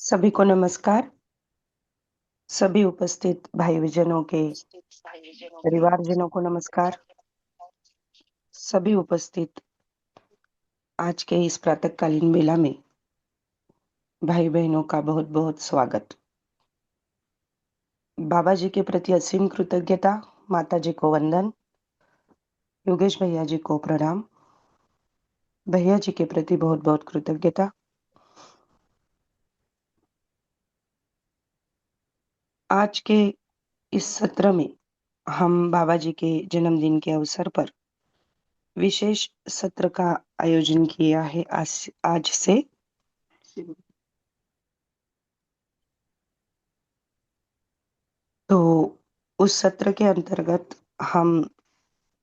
सभी को नमस्कार। सभी उपस्थित भाई बहनों के परिवारजनों को नमस्कार। सभी उपस्थित आज के इस प्रातःकालीन बेला में भाई बहनों का बहुत-बहुत स्वागत। बाबा जी के प्रति असीम कृतज्ञता, माता जी को वंदन, योगेश भैया जी को प्रणाम, भैया जी के प्रति बहुत-बहुत कृतज्ञता। आज के इस सत्र में हम बाबा जी के जन्मदिन के अवसर पर विशेष सत्र का आयोजन किया है आज से। तो उस सत्र के अंतर्गत हम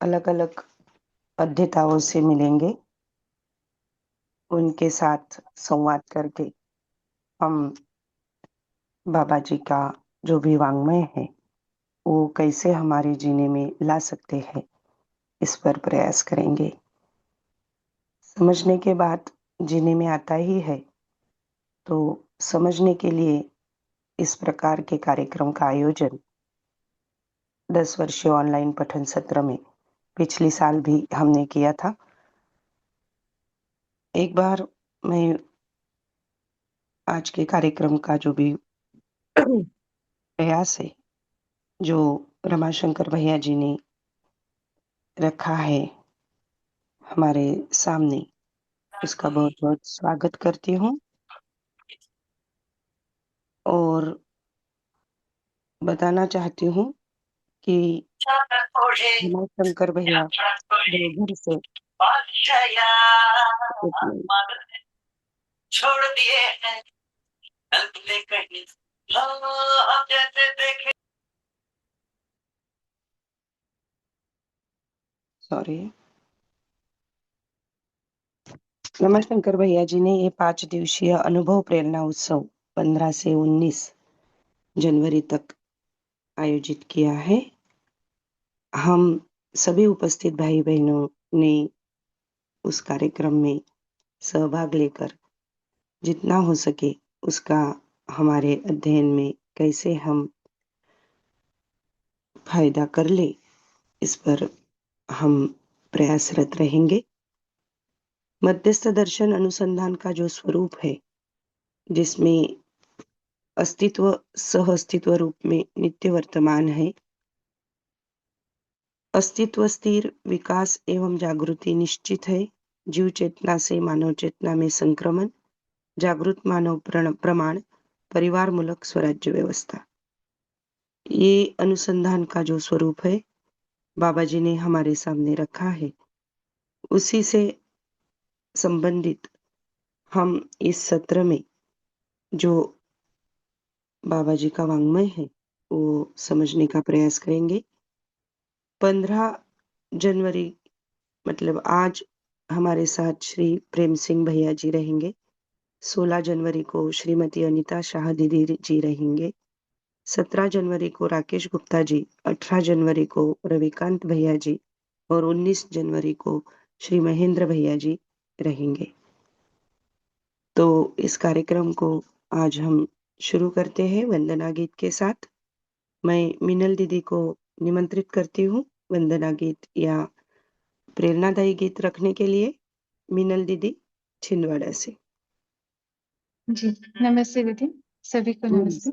अलग-अलग अध्येताओं से मिलेंगे। उनके साथ संवाद करके हम बाबा जी का जो भी वाङ्मय है, वो कैसे हमारे जीने में ला सकते हैं, इस पर प्रयास करेंगे। समझने के बाद जीने में आता ही है, तो समझने के लिए इस प्रकार के कार्यक्रम का आयोजन 10 वर्षीय ऑनलाइन पठन सत्र में पिछले साल भी हमने किया था। एक बार मैं आज के कार्यक्रम का जो भी प्रयास है, जो रमाशंकर भैया जी ने रखा है हमारे सामने, उसका बहुत-बहुत स्वागत करती हूँ और बताना चाहती हूँ कि रमाशंकर भैया देवघर से एक मिनट छोड़ दिए हैं अलगले कहीं हम जैसे देखे। सॉरी। रमाशंकर भैया जी ने ये 5 दिवसीय अनुभव प्रेरणा उत्सव 15 से 19 जनवरी तक आयोजित किया है। हम सभी उपस्थित भाई-बहनों ने उस कार्यक्रम में सहभाग लेकर जितना हो सके उसका हमारे अध्ययन में कैसे हम फ़ायदा कर लें, इस पर हम प्रयासरत रहेंगे। मध्यस्थ दर्शन अनुसंधान का जो स्वरूप है, जिसमें अस्तित्व सह-अस्तित्व रूप में नित्य वर्तमान है। अस्तित्व स्थिर, विकास एवं जागृति निश्चित है। जीव चेतना से मानव चेतना में संक्रमण, जागृत मानव प्रमाण, परिवारमूलक स्वराज्य व्यवस्था। ये अनुसंधान का जो स्वरूप है, बाबा जी ने हमारे सामने रखा है। उसी से संबंधित हम इस सत्र में जो बाबा जी का वाङ्मय है, वो समझने का प्रयास करेंगे। 15 जनवरी मतलब आज हमारे साथ श्री प्रेम सिंह भैया जी रहेंगे। 16 जनवरी को श्रीमती अनीता शाह दीदी जी रहेंगे। 17 जनवरी को राकेश गुप्ता जी, 18 जनवरी को रविकांत भैया जी और 19 जनवरी को श्री महेंद्र भैया जी रहेंगे। तो इस कार्यक्रम को आज हम शुरू करते हैं वंदना गीत के साथ। मैं मीनल दीदी को निमंत्रित करती हूँ वंदना गीत या प्रेरणादायी गीत रखने के लिए। मीनल दीदी छिंदवाड़ा से। जी, नमस्ते दीदी, सभी को नमस्ते।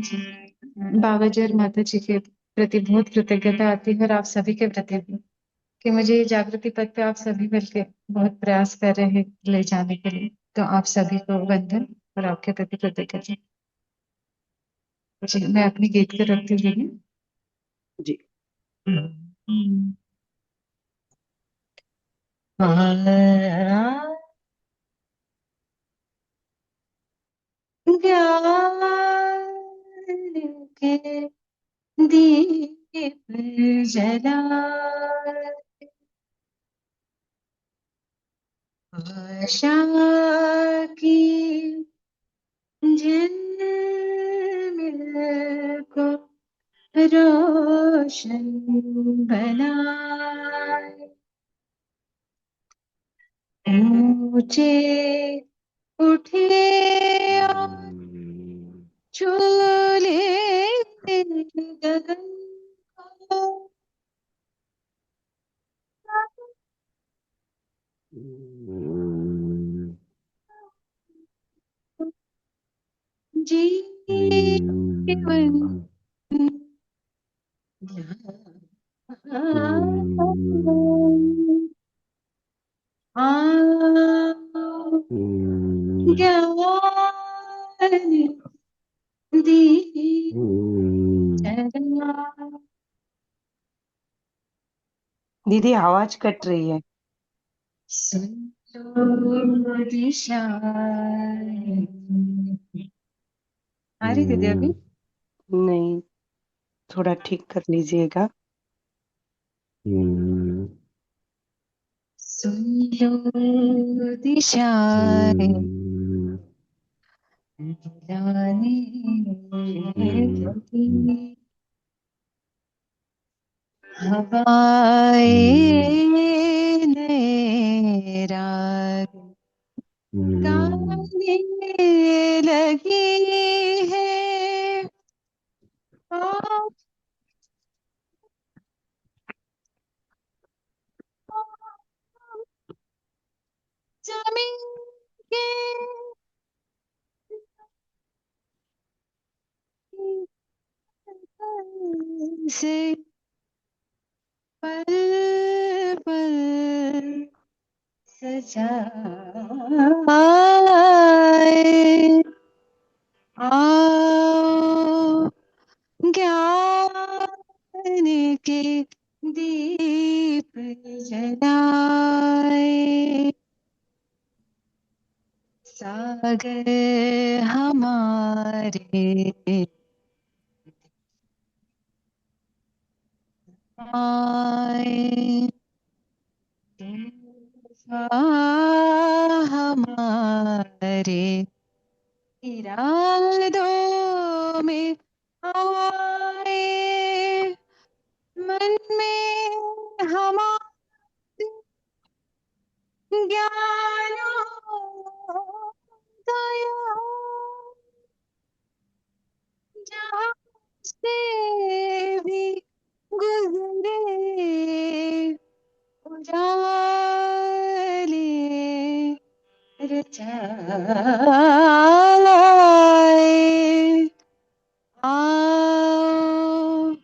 जी, बाबा जी और माता जी के प्रति बहुत कृतज्ञता आती है और आप सभी के प्रति भी कि मुझे ये जागृति पथ पे आप सभी मिलके बहुत प्रयास कर रहे हैं ले जाने के लिए। तो आप सभी को वंदन और आपके प्रति कृतज्ञता। जी, मैं अपनी गीत को रखती हूँ दीदी। जी। ज्ञान के दीप जला आशा की झिलमिल को रोशन बनाए ऊंचे उठे और छू ले गगन को, जीवन ज्ञान दी चला। दीदी आवाज कट रही है। सुन लो दिशा, आ रही दीदी अभी? नहीं, थोड़ा ठीक कर लीजिएगा। सुन लो दिशा बुलाने लगी, हवाएं नए राग गाने लगी है। आ, जमीन के से पल पल सजाए, आओ ज्ञान के दीप जलाए, सागर हमारे आए, हमारे इरादों में आए, मन में हमारे ज्ञानोदय हो, जहाँ से भी गुजरे उजाले रचा लाए, आओ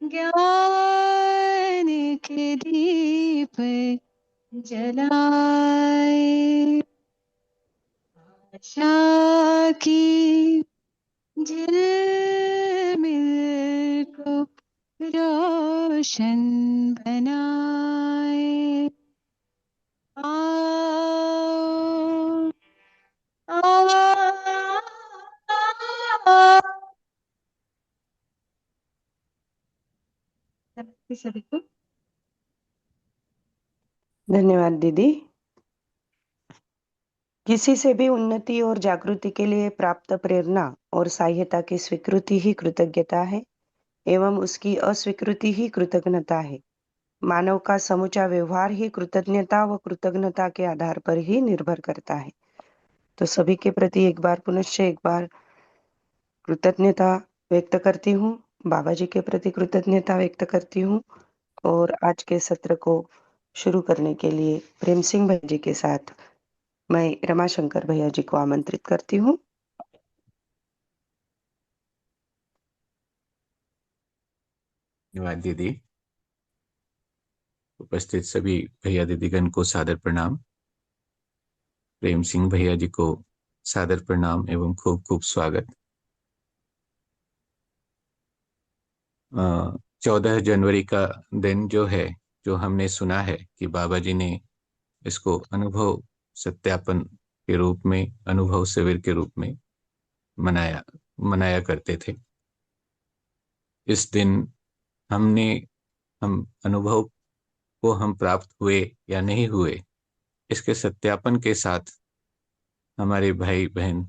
ज्ञान के दीप जलाए, आशा की झिलमिल को रोशन बनाए, आओ सभी को धन्यवाद दीदी। किसी से भी उन्नति और जागृति के लिए प्राप्त प्रेरणा और सहायता की स्वीकृति ही कृतज्ञता है एवं उसकी अस्वीकृति ही कृतज्ञता है। मानव का समूचा व्यवहार ही कृतज्ञता व कृतज्ञता के आधार पर ही निर्भर करता है। तो सभी के प्रति एक बार पुनश्च एक बार कृतज्ञता व्यक्त करती हूँ। बाबा जी के प्रति कृतज्ञता व्यक्त करती हूँ और आज के सत्र को शुरू करने के लिए प्रेम सिंह भाई जी के साथ मैं रमाशंकर भैया जी को आमंत्रित करती हूँ। धन्यवाद दीदी। उपस्थित सभी भैया दीदीगण को सादर प्रणाम। प्रेम सिंह भैया जी को सादर प्रणाम एवं खूब खूब स्वागत। 14 जनवरी का दिन जो है, जो हमने सुना है कि बाबा जी ने इसको अनुभव सत्यापन के रूप में, अनुभव शिविर के रूप में मनाया करते थे। इस दिन हम अनुभव को हम प्राप्त हुए या नहीं हुए, इसके सत्यापन के साथ हमारे भाई बहन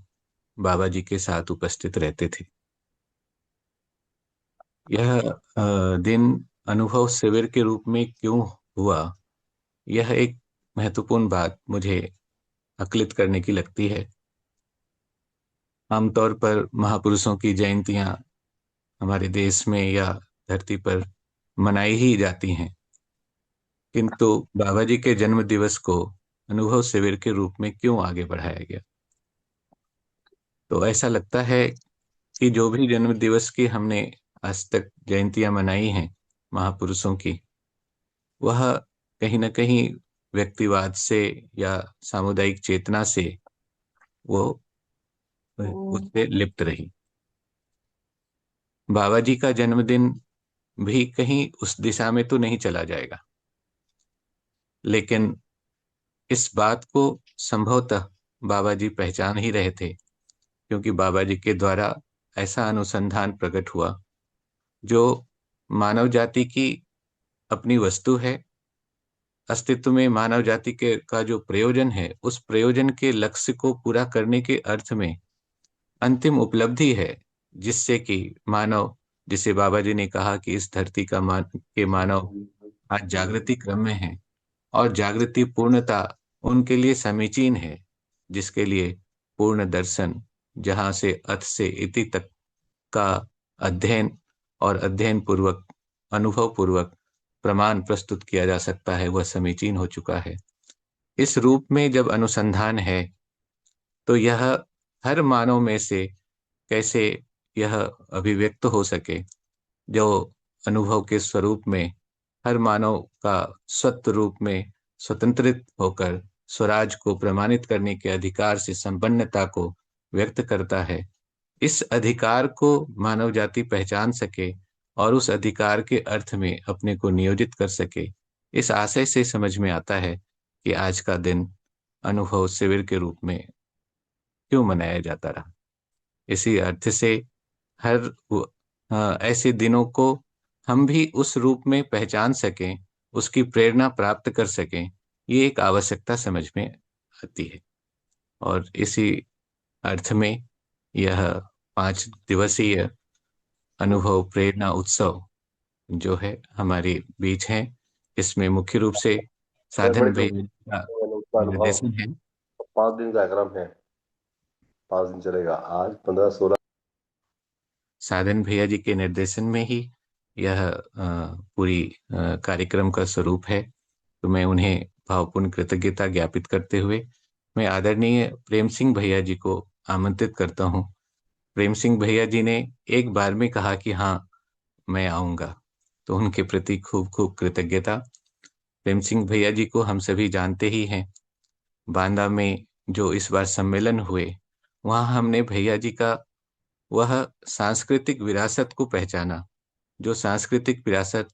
बाबा जी के साथ उपस्थित रहते थे। यह दिन अनुभव शिविर के रूप में क्यों हुआ, यह एक महत्वपूर्ण बात मुझे आकलित करने की लगती है। आमतौर पर महापुरुषों की जयंतियां हमारे देश में या धरती पर मनाई ही जाती हैं, किंतु बाबा जी के जन्म दिवस को अनुभव शिविर के रूप में क्यों आगे बढ़ाया गया? तो ऐसा लगता है कि जो भी जन्म दिवस की हमने आज तक जयंतियां मनाई हैं महापुरुषों की, वह कहीं न कहीं व्यक्तिवाद से या सामुदायिक चेतना से वो उससे लिप्त रही। बाबा जी का जन्मदिन भी कहीं उस दिशा में तो नहीं चला जाएगा, लेकिन इस बात को संभवतः बाबा जी पहचान ही रहे थे, क्योंकि बाबा जी के द्वारा ऐसा अनुसंधान प्रकट हुआ जो मानव जाति की अपनी वस्तु है, अस्तित्व में मानव जाति के का जो प्रयोजन है, उस प्रयोजन के लक्ष्य को पूरा करने के अर्थ में अंतिम उपलब्धि है, जिससे कि मानव, जिसे बाबा जी ने कहा कि इस धरती का मानव आज जागृति क्रम में है, और जागृति पूर्णता उनके लिए समीचीन है, जिसके लिए पूर्ण दर्शन, जहां से अथ से इति तक का अध्ययन और अध्ययन पूर्वक, अनुभव पूर्वक प्रमाण प्रस्तुत किया जा सकता है, वह समीचीन हो चुका है। इस रूप में जब अनुसंधान है, तो यह हर मानव में से कैसे यह अभिव्यक्त हो सके, जो अनुभव के स्वरूप में हर मानव का स्वतः रूप में स्वतंत्रित होकर स्वराज को प्रमाणित करने के अधिकार से संपन्नता को व्यक्त करता है। इस अधिकार को मानव जाति पहचान सके और उस अधिकार के अर्थ में अपने को नियोजित कर सके, इस आशय से समझ में आता है कि आज का दिन अनुभव शिविर के रूप में क्यों मनाया जाता रहा। इसी अर्थ से हर ऐसे दिनों को हम भी उस रूप में पहचान सकें, उसकी प्रेरणा प्राप्त कर सकें, ये एक आवश्यकता समझ में आती है। और इसी अर्थ में यह 5 दिवसीय अनुभव प्रेरणा उत्सव जो है हमारे बीच है, इसमें मुख्य रूप से साधन भैया का उसका अनुभव निर्देशन है। 5 दिन का कार्यक्रम है, 5 दिन चलेगा। आज 15-16 साधन भैया जी के निर्देशन में ही यह पूरी कार्यक्रम का स्वरूप है। तो मैं उन्हें भावपूर्ण कृतज्ञता ज्ञापित करते हुए मैं आदरणीय प्रेम सिंह भैया जी को आमंत्रित करता हूँ। प्रेम सिंह भैया जी ने एक बार में कहा कि हाँ, मैं आऊँगा, तो उनके प्रति खूब खूब कृतज्ञता। प्रेम सिंह भैया जी को हम सभी जानते ही हैं। बांदा में जो इस बार सम्मेलन हुए, वहाँ हमने भैया जी का वह सांस्कृतिक विरासत को पहचाना, जो सांस्कृतिक विरासत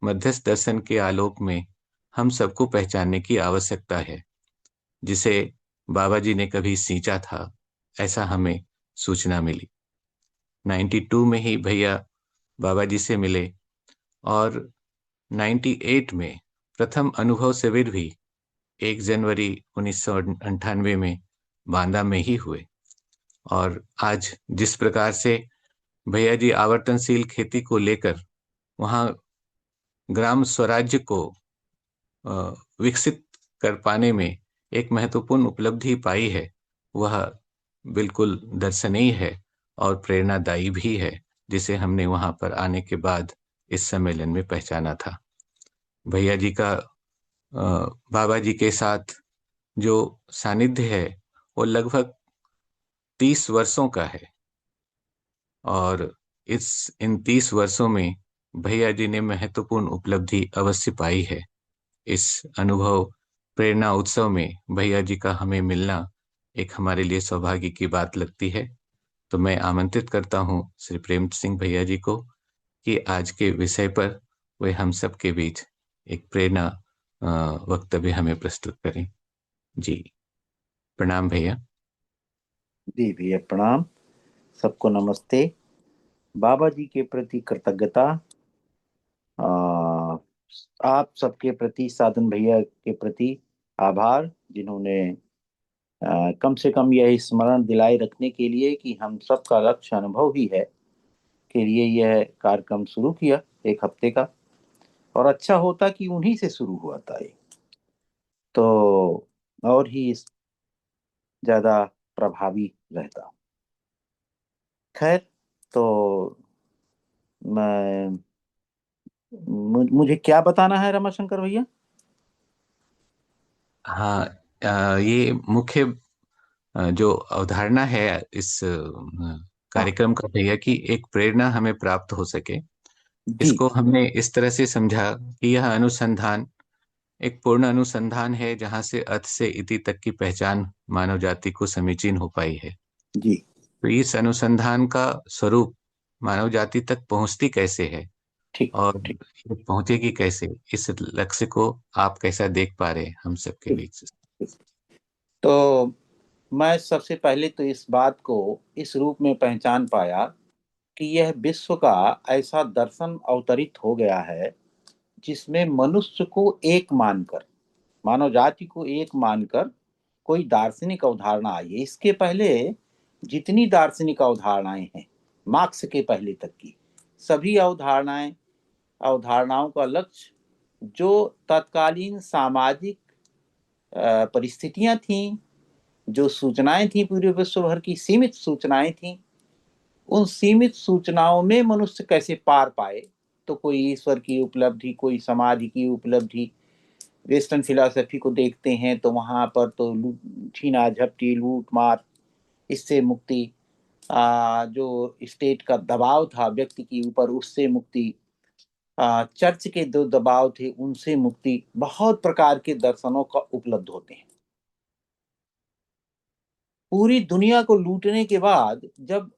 मध्यस्थ दर्शन के आलोक में हम सबको पहचानने की आवश्यकता है, जिसे बाबा जी ने कभी सींचा था, ऐसा हमें सूचना मिली। 92 में ही भैया बाबा जी से मिले और 98 में प्रथम अनुभव शिविर भी 1 जनवरी 1998 में बांदा में ही हुए। और आज जिस प्रकार से भैया जी आवर्तनशील खेती को लेकर वहाँ ग्राम स्वराज्य को विकसित कर पाने में एक महत्वपूर्ण उपलब्धि पाई है, वह बिल्कुल दर्शनीय है और प्रेरणादायी भी है, जिसे हमने वहां पर आने के बाद इस सम्मेलन में पहचाना था। भैया जी का बाबा जी के साथ जो सानिध्य है वो लगभग 30 वर्षों का है, और इन 30 वर्षों में भैया जी ने महत्वपूर्ण उपलब्धि अवश्य पाई है। इस अनुभव प्रेरणा उत्सव में भैया जी का हमें मिलना एक हमारे लिए सौभाग्य की बात लगती है। तो मैं आमंत्रित करता हूँ श्री प्रेम सिंह भैया जी को कि आज के विषय पर वे हम सब के बीच एक प्रेरणा वक्तव्य हमें प्रस्तुत करें। जी प्रणाम भैया। जी भैया प्रणाम, सबको नमस्ते। बाबा जी के प्रति कृतज्ञता, आप सबके प्रति, साधन भैया के प्रति आभार, जिन्होंने कम से कम यह स्मरण दिलाए रखने के लिए कि हम सबका लक्ष्य अनुभव ही है, के लिए यह कार्यक्रम शुरू किया 1 हफ्ते का। और अच्छा होता कि उन्हीं से शुरू हुआ था ये तो, और ही ज्यादा प्रभावी रहता। खैर, तो मैं मुझे क्या बताना है रमाशंकर भैया? हाँ, ये मुख्य जो अवधारणा है इस हाँ कार्यक्रम का भैया, कि एक प्रेरणा हमें प्राप्त हो सके। जी, इसको हमने इस तरह से समझा कि यह अनुसंधान एक पूर्ण अनुसंधान है, जहां से अत से इति तक की पहचान मानव जाति को समीचीन हो पाई है। जी, तो इस अनुसंधान का स्वरूप मानव जाति तक पहुंचती कैसे है, ठीक और ठीक ये पहुंचेगी कैसे, इस लक्ष्य को आप कैसा देख पा रहे हैं हम सबके ठीक बीच? ठीक। तो मैं सबसे पहले तो इस बात को इस रूप में पहचान पाया कि यह विश्व का ऐसा दर्शन अवतरित हो गया है जिसमें मनुष्य को एक मानकर, मानव जाति को एक मानकर कोई दार्शनिक अवधारणा आई है। इसके पहले जितनी दार्शनिक अवधारणाएं हैं, मार्क्स के पहले तक की सभी अवधारणाओं का लक्ष्य जो तत्कालीन सामाजिक परिस्थितियां थीं, जो सूचनाएं थीं, पूरे विश्व भर की सीमित सूचनाएं थीं, उन सीमित सूचनाओं में मनुष्य कैसे पार पाए। तो कोई ईश्वर की उपलब्धि, कोई समाधि की उपलब्धि। वेस्टर्न फिलॉसफी को देखते हैं तो वहां पर तो छीना झपटी, लूट मार, इससे मुक्ति, जो स्टेट का दबाव था व्यक्ति के ऊपर, उससे मुक्ति, चर्च के जो दबाव थे उनसे मुक्ति, बहुत प्रकार के दर्शनों का उपलब्ध होते हैं। पूरी दुनिया को लूटने के बाद जब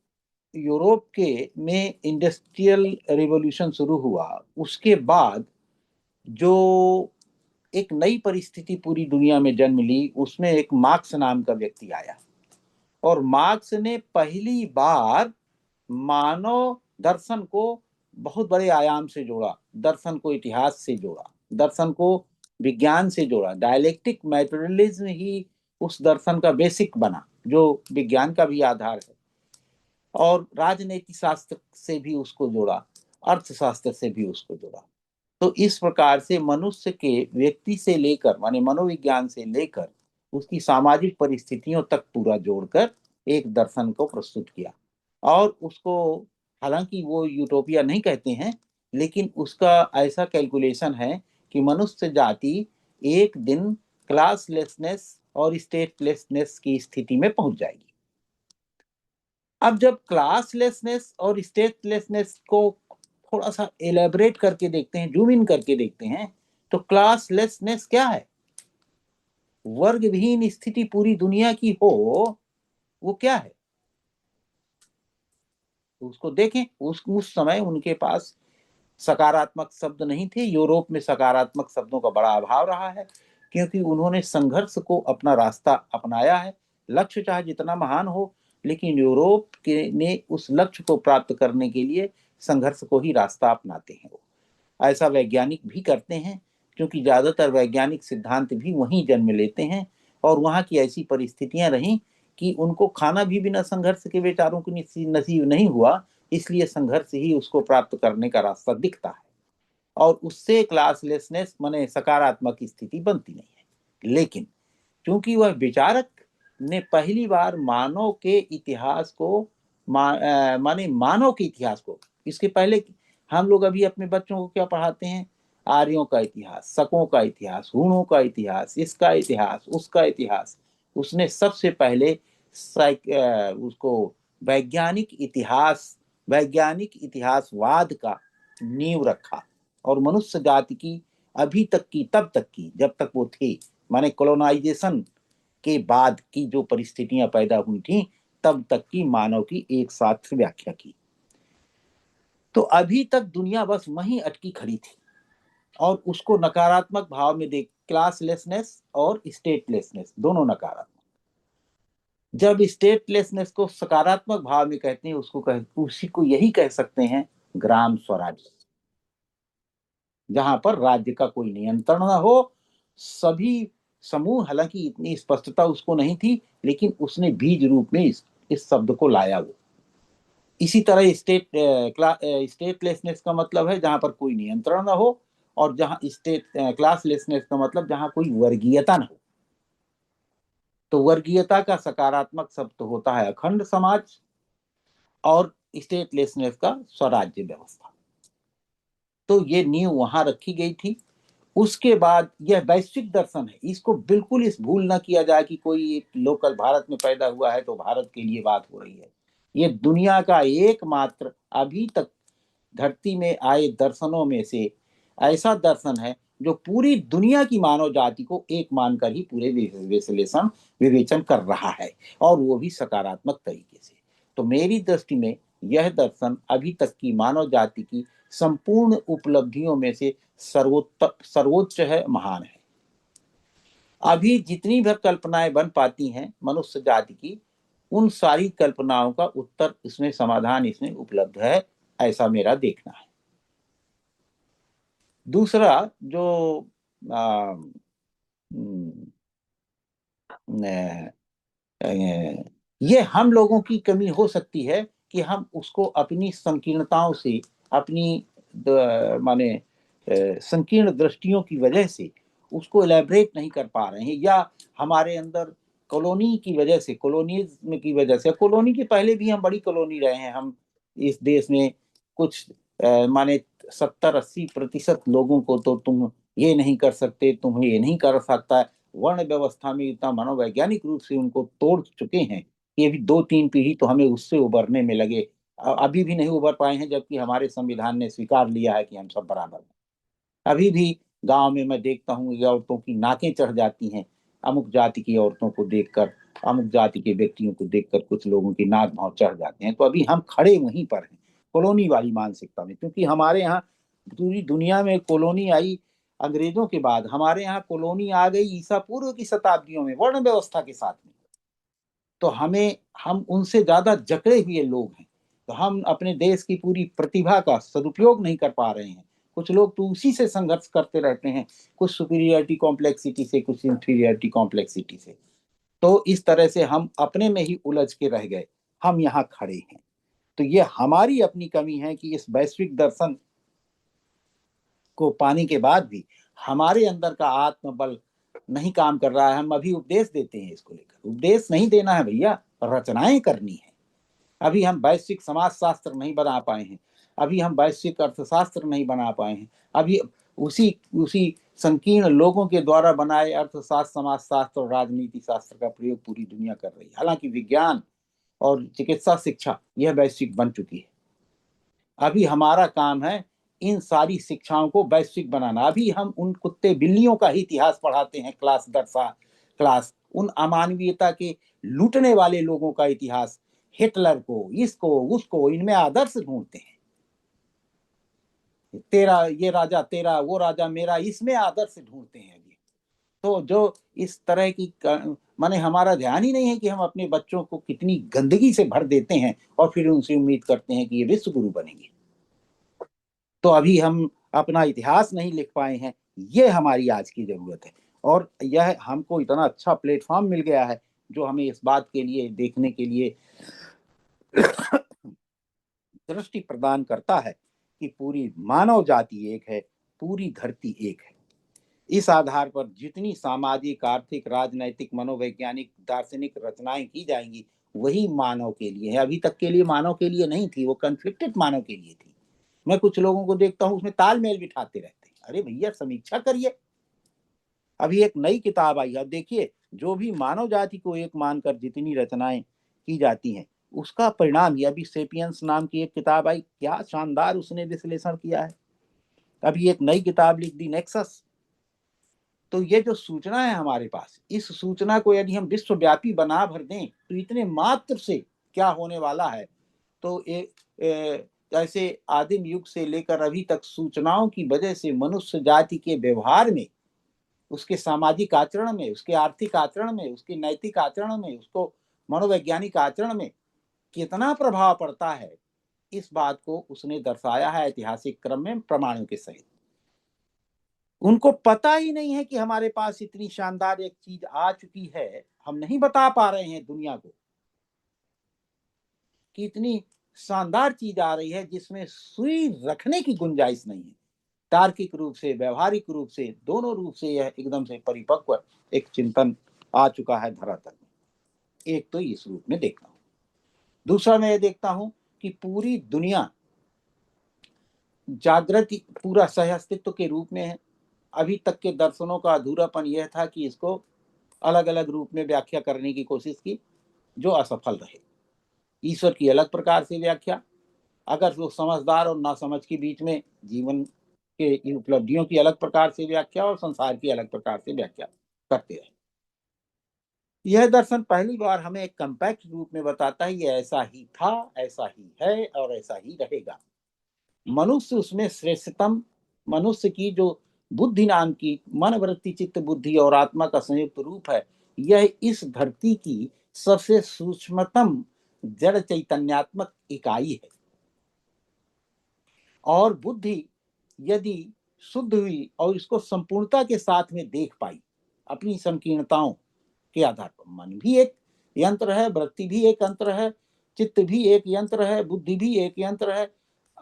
यूरोप के में इंडस्ट्रियल रिवॉल्यूशन शुरू हुआ, उसके बाद जो एक नई परिस्थिति पूरी दुनिया में जन्म ली, उसमें एक मार्क्स नाम का व्यक्ति आया। और मार्क्स ने पहली बार मानव दर्शन को बहुत बड़े आयाम से जोड़ा, दर्शन को इतिहास से जोड़ा, दर्शन को विज्ञान से जोड़ा। डायलेक्टिक मैटेरियलिज्म ही उस दर्शन का बेसिक बना, जो विज्ञान का भी आधार है। और राजनीति शास्त्र से भी उसको जोड़ा, अर्थशास्त्र से भी उसको जोड़ा। तो इस प्रकार से मनुष्य के व्यक्ति से लेकर, माने मनोविज्ञान से लेकर उसकी सामाजिक परिस्थितियों तक पूरा जोड़कर एक दर्शन को प्रस्तुत किया। और उसको, हालांकि वो यूटोपिया नहीं कहते हैं, लेकिन उसका ऐसा कैलकुलेशन है कि मनुष्य जाति एक दिन क्लासलेसनेस और स्टेटलेसनेस की स्थिति में पहुंच जाएगी। अब जब क्लासलेसनेस और स्टेटलेसनेस को थोड़ा सा एलेबरेट करके देखते हैं, जूम इन करके देखते हैं, तो क्लासलेसनेस क्या है? वर्ग विहीन स्थिति पूरी दुनिया की हो, वो क्या है? उसको देखें। उस समय उनके पास सकारात्मक शब्द नहीं थे। यूरोप में सकारात्मक शब्दों का बड़ा अभाव रहा है, क्योंकि उन्होंने संघर्ष को अपना रास्ता अपनाया है। लक्ष्य चाहे जितना महान हो, लेकिन यूरोप के ने उस लक्ष्य को प्राप्त करने के लिए संघर्ष को ही रास्ता अपनाते हैं। वो ऐसा वैज्ञानिक भी करते हैं, क्योंकि ज्यादातर वैज्ञानिक सिद्धांत भी वहीं जन्म लेते हैं। और वहां की ऐसी परिस्थितियां रहीं कि उनको खाना भी बिना संघर्ष के बेचारों को नसीब नहीं हुआ, इसलिए संघर्ष ही उसको प्राप्त करने का रास्ता दिखता है। और उससे क्लासलेसनेस माने सकारात्मक स्थिति बनती नहीं है। लेकिन क्योंकि वह विचारक ने पहली बार मानव के इतिहास को माने मानव के इतिहास को, इसके पहले हम लोग अभी अपने बच्चों को क्या पढ़ाते हैं? आर्यों का इतिहास, शकों का इतिहास, हूणों का इतिहास, इसका इतिहास, उसका इतिहास। उसने सबसे पहले उसको वैज्ञानिक इतिहासवाद का नींव रखा। और मनुष्य जाति की अभी तक की, तब तक की, जब तक वो थे, माने कॉलोनाइजेशन के बाद की जो परिस्थितियां पैदा हुई थी, तब तक की मानव की एक साथ व्याख्या की। तो अभी तक दुनिया बस वहीं अटकी खड़ी थी और उसको नकारात्मक भाव में देख, क्लासलेसनेस और स्टेटलेसनेस दोनों नकारात्मक। जब स्टेटलेसनेस को सकारात्मक भाव में कहते हैं, उसी को यही कह सकते हैं ग्राम स्वराज्य, जहां पर राज्य का कोई नियंत्रण न हो, सभी समूह, हालांकि इतनी स्पष्टता उसको नहीं थी, लेकिन उसने बीज रूप में इस शब्द को लाया। वो इसी तरह स्टेटलेसनेस का मतलब है जहां पर कोई नियंत्रण न हो, और जहां क्लासलेसनेस का मतलब जहां कोई वर्गीयता न हो। तो वर्गीयता का सकारात्मक शब्द होता है अखंड समाज और स्टेटलेसनेस का स्वराज्य व्यवस्था। तो ये नींव वहां रखी गई थी। उसके बाद यह वैश्विक दर्शन है, इसको बिल्कुल इस भूल ना किया जाए कि कोई लोकल भारत में पैदा हुआ है तो भारत के लिए बात हो रही है। ये दुनिया का एकमात्र अभी तक धरती में आए दर्शनों में से ऐसा दर्शन है जो पूरी दुनिया की मानव जाति को एक मानकर ही पूरे विवेचन कर रहा है, और वो भी सकारात्मक तरीके से। तो मेरी दृष्टि में यह दर्शन अभी तक की मानव जाति की संपूर्ण उपलब्धियों में से सर्वोच्च है, महान है। अभी जितनी भी कल्पनाएं बन पाती हैं मनुष्य जाति की, उन सारी कल्पनाओं का उत्तर इसमें, समाधान इसमें उपलब्ध है, ऐसा मेरा देखना है। दूसरा जो ये हम लोगों की कमी हो सकती है कि हम उसको अपनी संकीर्णताओं से, अपनी माने संकीर्ण दृष्टियों की वजह से उसको एलैबोरेट नहीं कर पा रहे हैं, या हमारे अंदर कॉलोनी की वजह से, कॉलोनिज्म की वजह से, कॉलोनी के पहले भी हम बड़ी कॉलोनी रहे हैं। हम इस देश में कुछ माने 70-80% लोगों को तो तुम ये नहीं कर सकते, तुम ये नहीं कर सकता, वर्ण व्यवस्था में इतना मनोवैज्ञानिक रूप से उनको तोड़ चुके हैं कि अभी 2-3 पीढ़ी तो हमें उससे उबरने में लगे, अभी भी नहीं उबर पाए हैं, जबकि हमारे संविधान ने स्वीकार लिया है कि हम सब बराबर हैं। अभी भी गांव में मैं देखता हूँ ये औरतों की नाकें चढ़ जाती हैं अमुक जाति की औरतों को देखकर, अमुक जाति के व्यक्तियों को देखकर कुछ लोगों की नाक भाव चढ़ जाते हैं। तो अभी हम खड़े वहीं पर हैं, कॉलोनी वाली मानसिकता में, क्योंकि हमारे यहाँ पूरी दुनिया में कॉलोनी आई अंग्रेजों के बाद, हमारे यहाँ कॉलोनी आ गई ईसा पूर्व की शताब्दियों में वर्ण व्यवस्था के साथ में। तो हम उनसे ज्यादा जकड़े हुए लोग हैं, तो हम अपने देश की पूरी प्रतिभा का सदुपयोग नहीं कर पा रहे हैं। कुछ लोग तो उसी से संघर्ष करते रहते हैं, कुछ सुपीरियरिटी कॉम्प्लेक्सिटी से, कुछ इंफीरियरिटी कॉम्प्लेक्सिटी से। तो इस तरह से हम अपने में ही उलझ के रह गए, हम यहाँ खड़े हैं। तो ये हमारी अपनी कमी है कि इस वैश्विक दर्शन को पाने के बाद भी हमारे अंदर का आत्मबल नहीं काम कर रहा है। हम अभी उपदेश देते हैं, इसको लेकर उपदेश नहीं देना है भैया, रचनाएं करनी है। अभी हम वैश्विक समाज शास्त्र नहीं बना पाए हैं, अभी हम वैश्विक अर्थशास्त्र नहीं बना पाए हैं, अभी उसी संकीर्ण लोगों के द्वारा बनाए अर्थशास्त्र, समाजशास्त्र और राजनीति शास्त्र का प्रयोग पूरी दुनिया कर रही है। हालांकि विज्ञान और चिकित्सा शिक्षा यह वैश्विक बन चुकी है। अभी हमारा काम है इन सारी शिक्षाओं को वैश्विक बनाना। अभी हम उन कुत्ते बिल्लियों का ही इतिहास पढ़ाते हैं क्लास दर क्लास, उन अमानवीयता के लूटने वाले लोगों का इतिहास, हिटलर को, इसको उसको, इनमें आदर्श ढूंढते हैं। तेरा ये राजा तेरा, वो राजा मेरा, इसमें आदर्श ढूंढते हैं अभी। तो जो इस तरह की माने हमारा ध्यान ही नहीं है कि हम अपने बच्चों को कितनी गंदगी से भर देते हैं और फिर उनसे उम्मीद करते हैं कि ये विश्व गुरु बनेंगे। तो अभी हम अपना इतिहास नहीं लिख पाए हैं, ये हमारी आज की जरूरत है। और यह हमको इतना अच्छा प्लेटफॉर्म मिल गया है जो हमें इस बात के लिए देखने के लिए दृष्टि प्रदान करता है कि पूरी मानव जाति एक है, पूरी धरती एक है। इस आधार पर जितनी सामाजिक, आर्थिक, राजनैतिक, मनोवैज्ञानिक, दार्शनिक रचनाएं की जाएंगी वही मानव के लिए है। अभी तक के लिए मानव के लिए नहीं थी, वो कन्फ्लिक्टेड मानव के लिए थी। मैं कुछ लोगों को देखता हूं उसमें तालमेल बिठाते रहते हैं। अरे भैया समीक्षा करिए। अभी एक नई किताब आई है, अब देखिए जो भी मानव जाति को एक मानकर जितनी रचनाएं की जाती हैं उसका परिणाम, ये अभी सेपियंस नाम की एक किताब आई, क्या शानदार उसने विश्लेषण किया है। अभी एक नई किताब लिख दी, नेक्सस। तो ये जो सूचना है हमारे पास, इस सूचना को यदि हम विश्वव्यापी बना भर दें तो इतने मात्र से क्या होने वाला है। तो ऐसे आदिम युग से लेकर अभी तक सूचनाओं की वजह से मनुष्य जाति के व्यवहार में, उसके सामाजिक आचरण में, उसके आर्थिक आचरण में, उसके नैतिक आचरण में, उसको मनोवैज्ञानिक आचरण में कितना प्रभाव पड़ता है, इस बात को उसने दर्शाया है ऐतिहासिक क्रम में प्रमाणों के सहित। उनको पता ही नहीं है कि हमारे पास इतनी शानदार एक चीज आ चुकी है, हम नहीं बता पा रहे हैं दुनिया को कि इतनी शानदार चीज आ रही है जिसमें सुई रखने की गुंजाइश नहीं है। तार्किक रूप से, व्यवहारिक रूप से, दोनों रूप से यह एकदम से परिपक्व एक चिंतन आ चुका है धरातल में। एक तो इस रूप में देखता हूं। दूसरा मैं ये देखता हूं कि पूरी दुनिया जागृति पूरा सह अस्तित्व के रूप में है। अभी तक के दर्शनों का अधूरापन यह था कि इसको अलग अलग रूप में व्याख्या करने की कोशिश की, जो असफल रहे। ईश्वर की अलग प्रकार से व्याख्या, अगर वो समझदार और नासमझ के बीच में जीवन के उपलब्धियों की अलग प्रकार से व्याख्या और संसार की अलग प्रकार से व्याख्या करते रहे। यह दर्शन पहली बार हमें एक कंपैक्ट रूप में बताता है ये ऐसा ही था, ऐसा ही है और ऐसा ही रहेगा। मनुष्य उसमें श्रेष्ठतम, मनुष्य की जो बुद्धि नाम की मन वृत्ति चित्त बुद्धि और आत्मा का संयुक्त रूप है, यह इस धरती की सबसे सूक्ष्मतम जड़ चैतन्यात्मक इकाई है। और बुद्धि यदि शुद्ध हुई और इसको संपूर्णता के साथ में देख पाई अपनी संकीर्णताओं के आधार पर, मन भी एक यंत्र है, वृत्ति भी एक यंत्र है, चित्त भी एक यंत्र है, बुद्धि भी एक यंत्र है,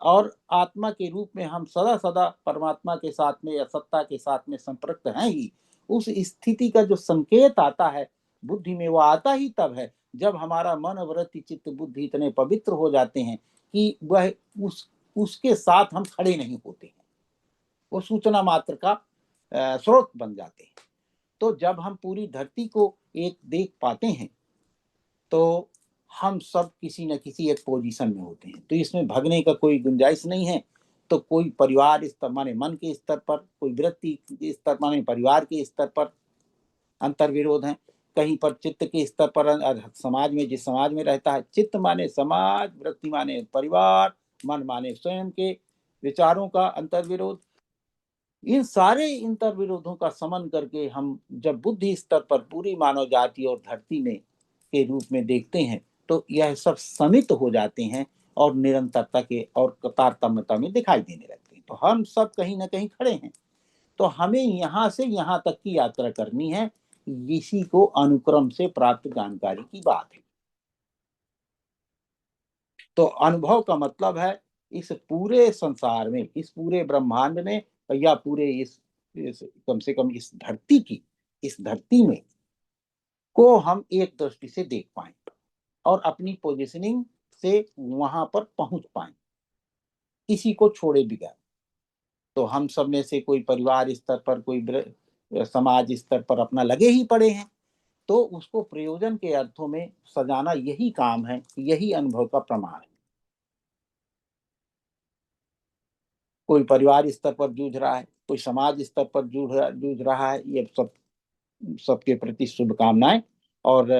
और आत्मा के रूप में हम सदा सदा परमात्मा के साथ में या सत्ता के साथ में संपृक्त हैं ही। उस स्थिति का जो संकेत आता है बुद्धि में, वो आता ही तब है जब हमारा मन वृत्ति चित्त बुद्धि इतने पवित्र हो जाते हैं कि वह उसके साथ हम खड़े नहीं होते हैं, वो सूचना मात्र का स्रोत बन जाते हैं। तो जब हम पूरी धरती को एक देख पाते हैं तो हम सब किसी न किसी एक पोजीशन में होते हैं, तो इसमें भगने का कोई गुंजाइश नहीं है। तो कोई परिवार स्तर माने मन के स्तर पर, कोई वृत्ति के स्तर माने परिवार के स्तर पर अंतर विरोध है, कहीं पर चित्त के स्तर पर समाज में, जिस समाज में रहता है, चित्त माने समाज, वृत्ति माने परिवार, मन माने स्वयं के विचारों का अंतर विरोध। इन सारे इंतर विरोधों का समन करके हम जब बुद्धि स्तर पर पूरी मानव जाति और धरती में के रूप में देखते हैं तो यह सब समित हो जाते हैं और निरंतरता के और तारतम्यता में दिखाई देने लगते हैं। तो हम सब कहीं ना कहीं खड़े हैं, तो हमें यहाँ से यहाँ तक की यात्रा करनी है। इसी को अनुक्रम से प्राप्त जानकारी की बात है। तो अनुभव का मतलब है इस पूरे संसार में, इस पूरे ब्रह्मांड में, या पूरे इस कम से कम इस धरती में को हम एक दृष्टि से देख पाए और अपनी पोजीशनिंग से वहां पर पहुंच पाए, किसी को छोड़े बगैर। तो हम सब में से कोई परिवार स्तर पर, कोई समाज स्तर पर अपना लगे ही पड़े हैं, तो उसको प्रयोजन के अर्थों में सजाना यही काम है, यही अनुभव का प्रमाण है। कोई परिवार स्तर पर जूझ रहा है, कोई समाज स्तर पर जूझ रहा है, ये सबके प्रति शुभकामनाएं। और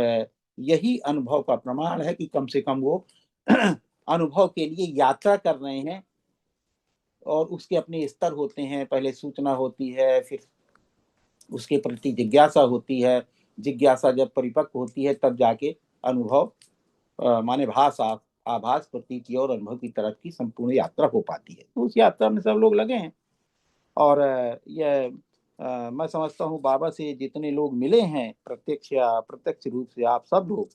यही अनुभव का प्रमाण है कि कम से कम वो अनुभव के लिए यात्रा कर रहे हैं और उसके अपने स्तर होते हैं। पहले सूचना होती है, फिर उसके प्रति जिज्ञासा होती है, जिज्ञासा जब परिपक्व होती है तब जाके अनुभव माने आभास प्रतीति और अनुभव की तरफ की संपूर्ण यात्रा हो पाती है। तो उस यात्रा में सब लोग लगे हैं। और यह मैं समझता हूँ बाबा से जितने लोग मिले हैं प्रत्यक्ष या अप्रत्यक्ष रूप से, आप सब लोग,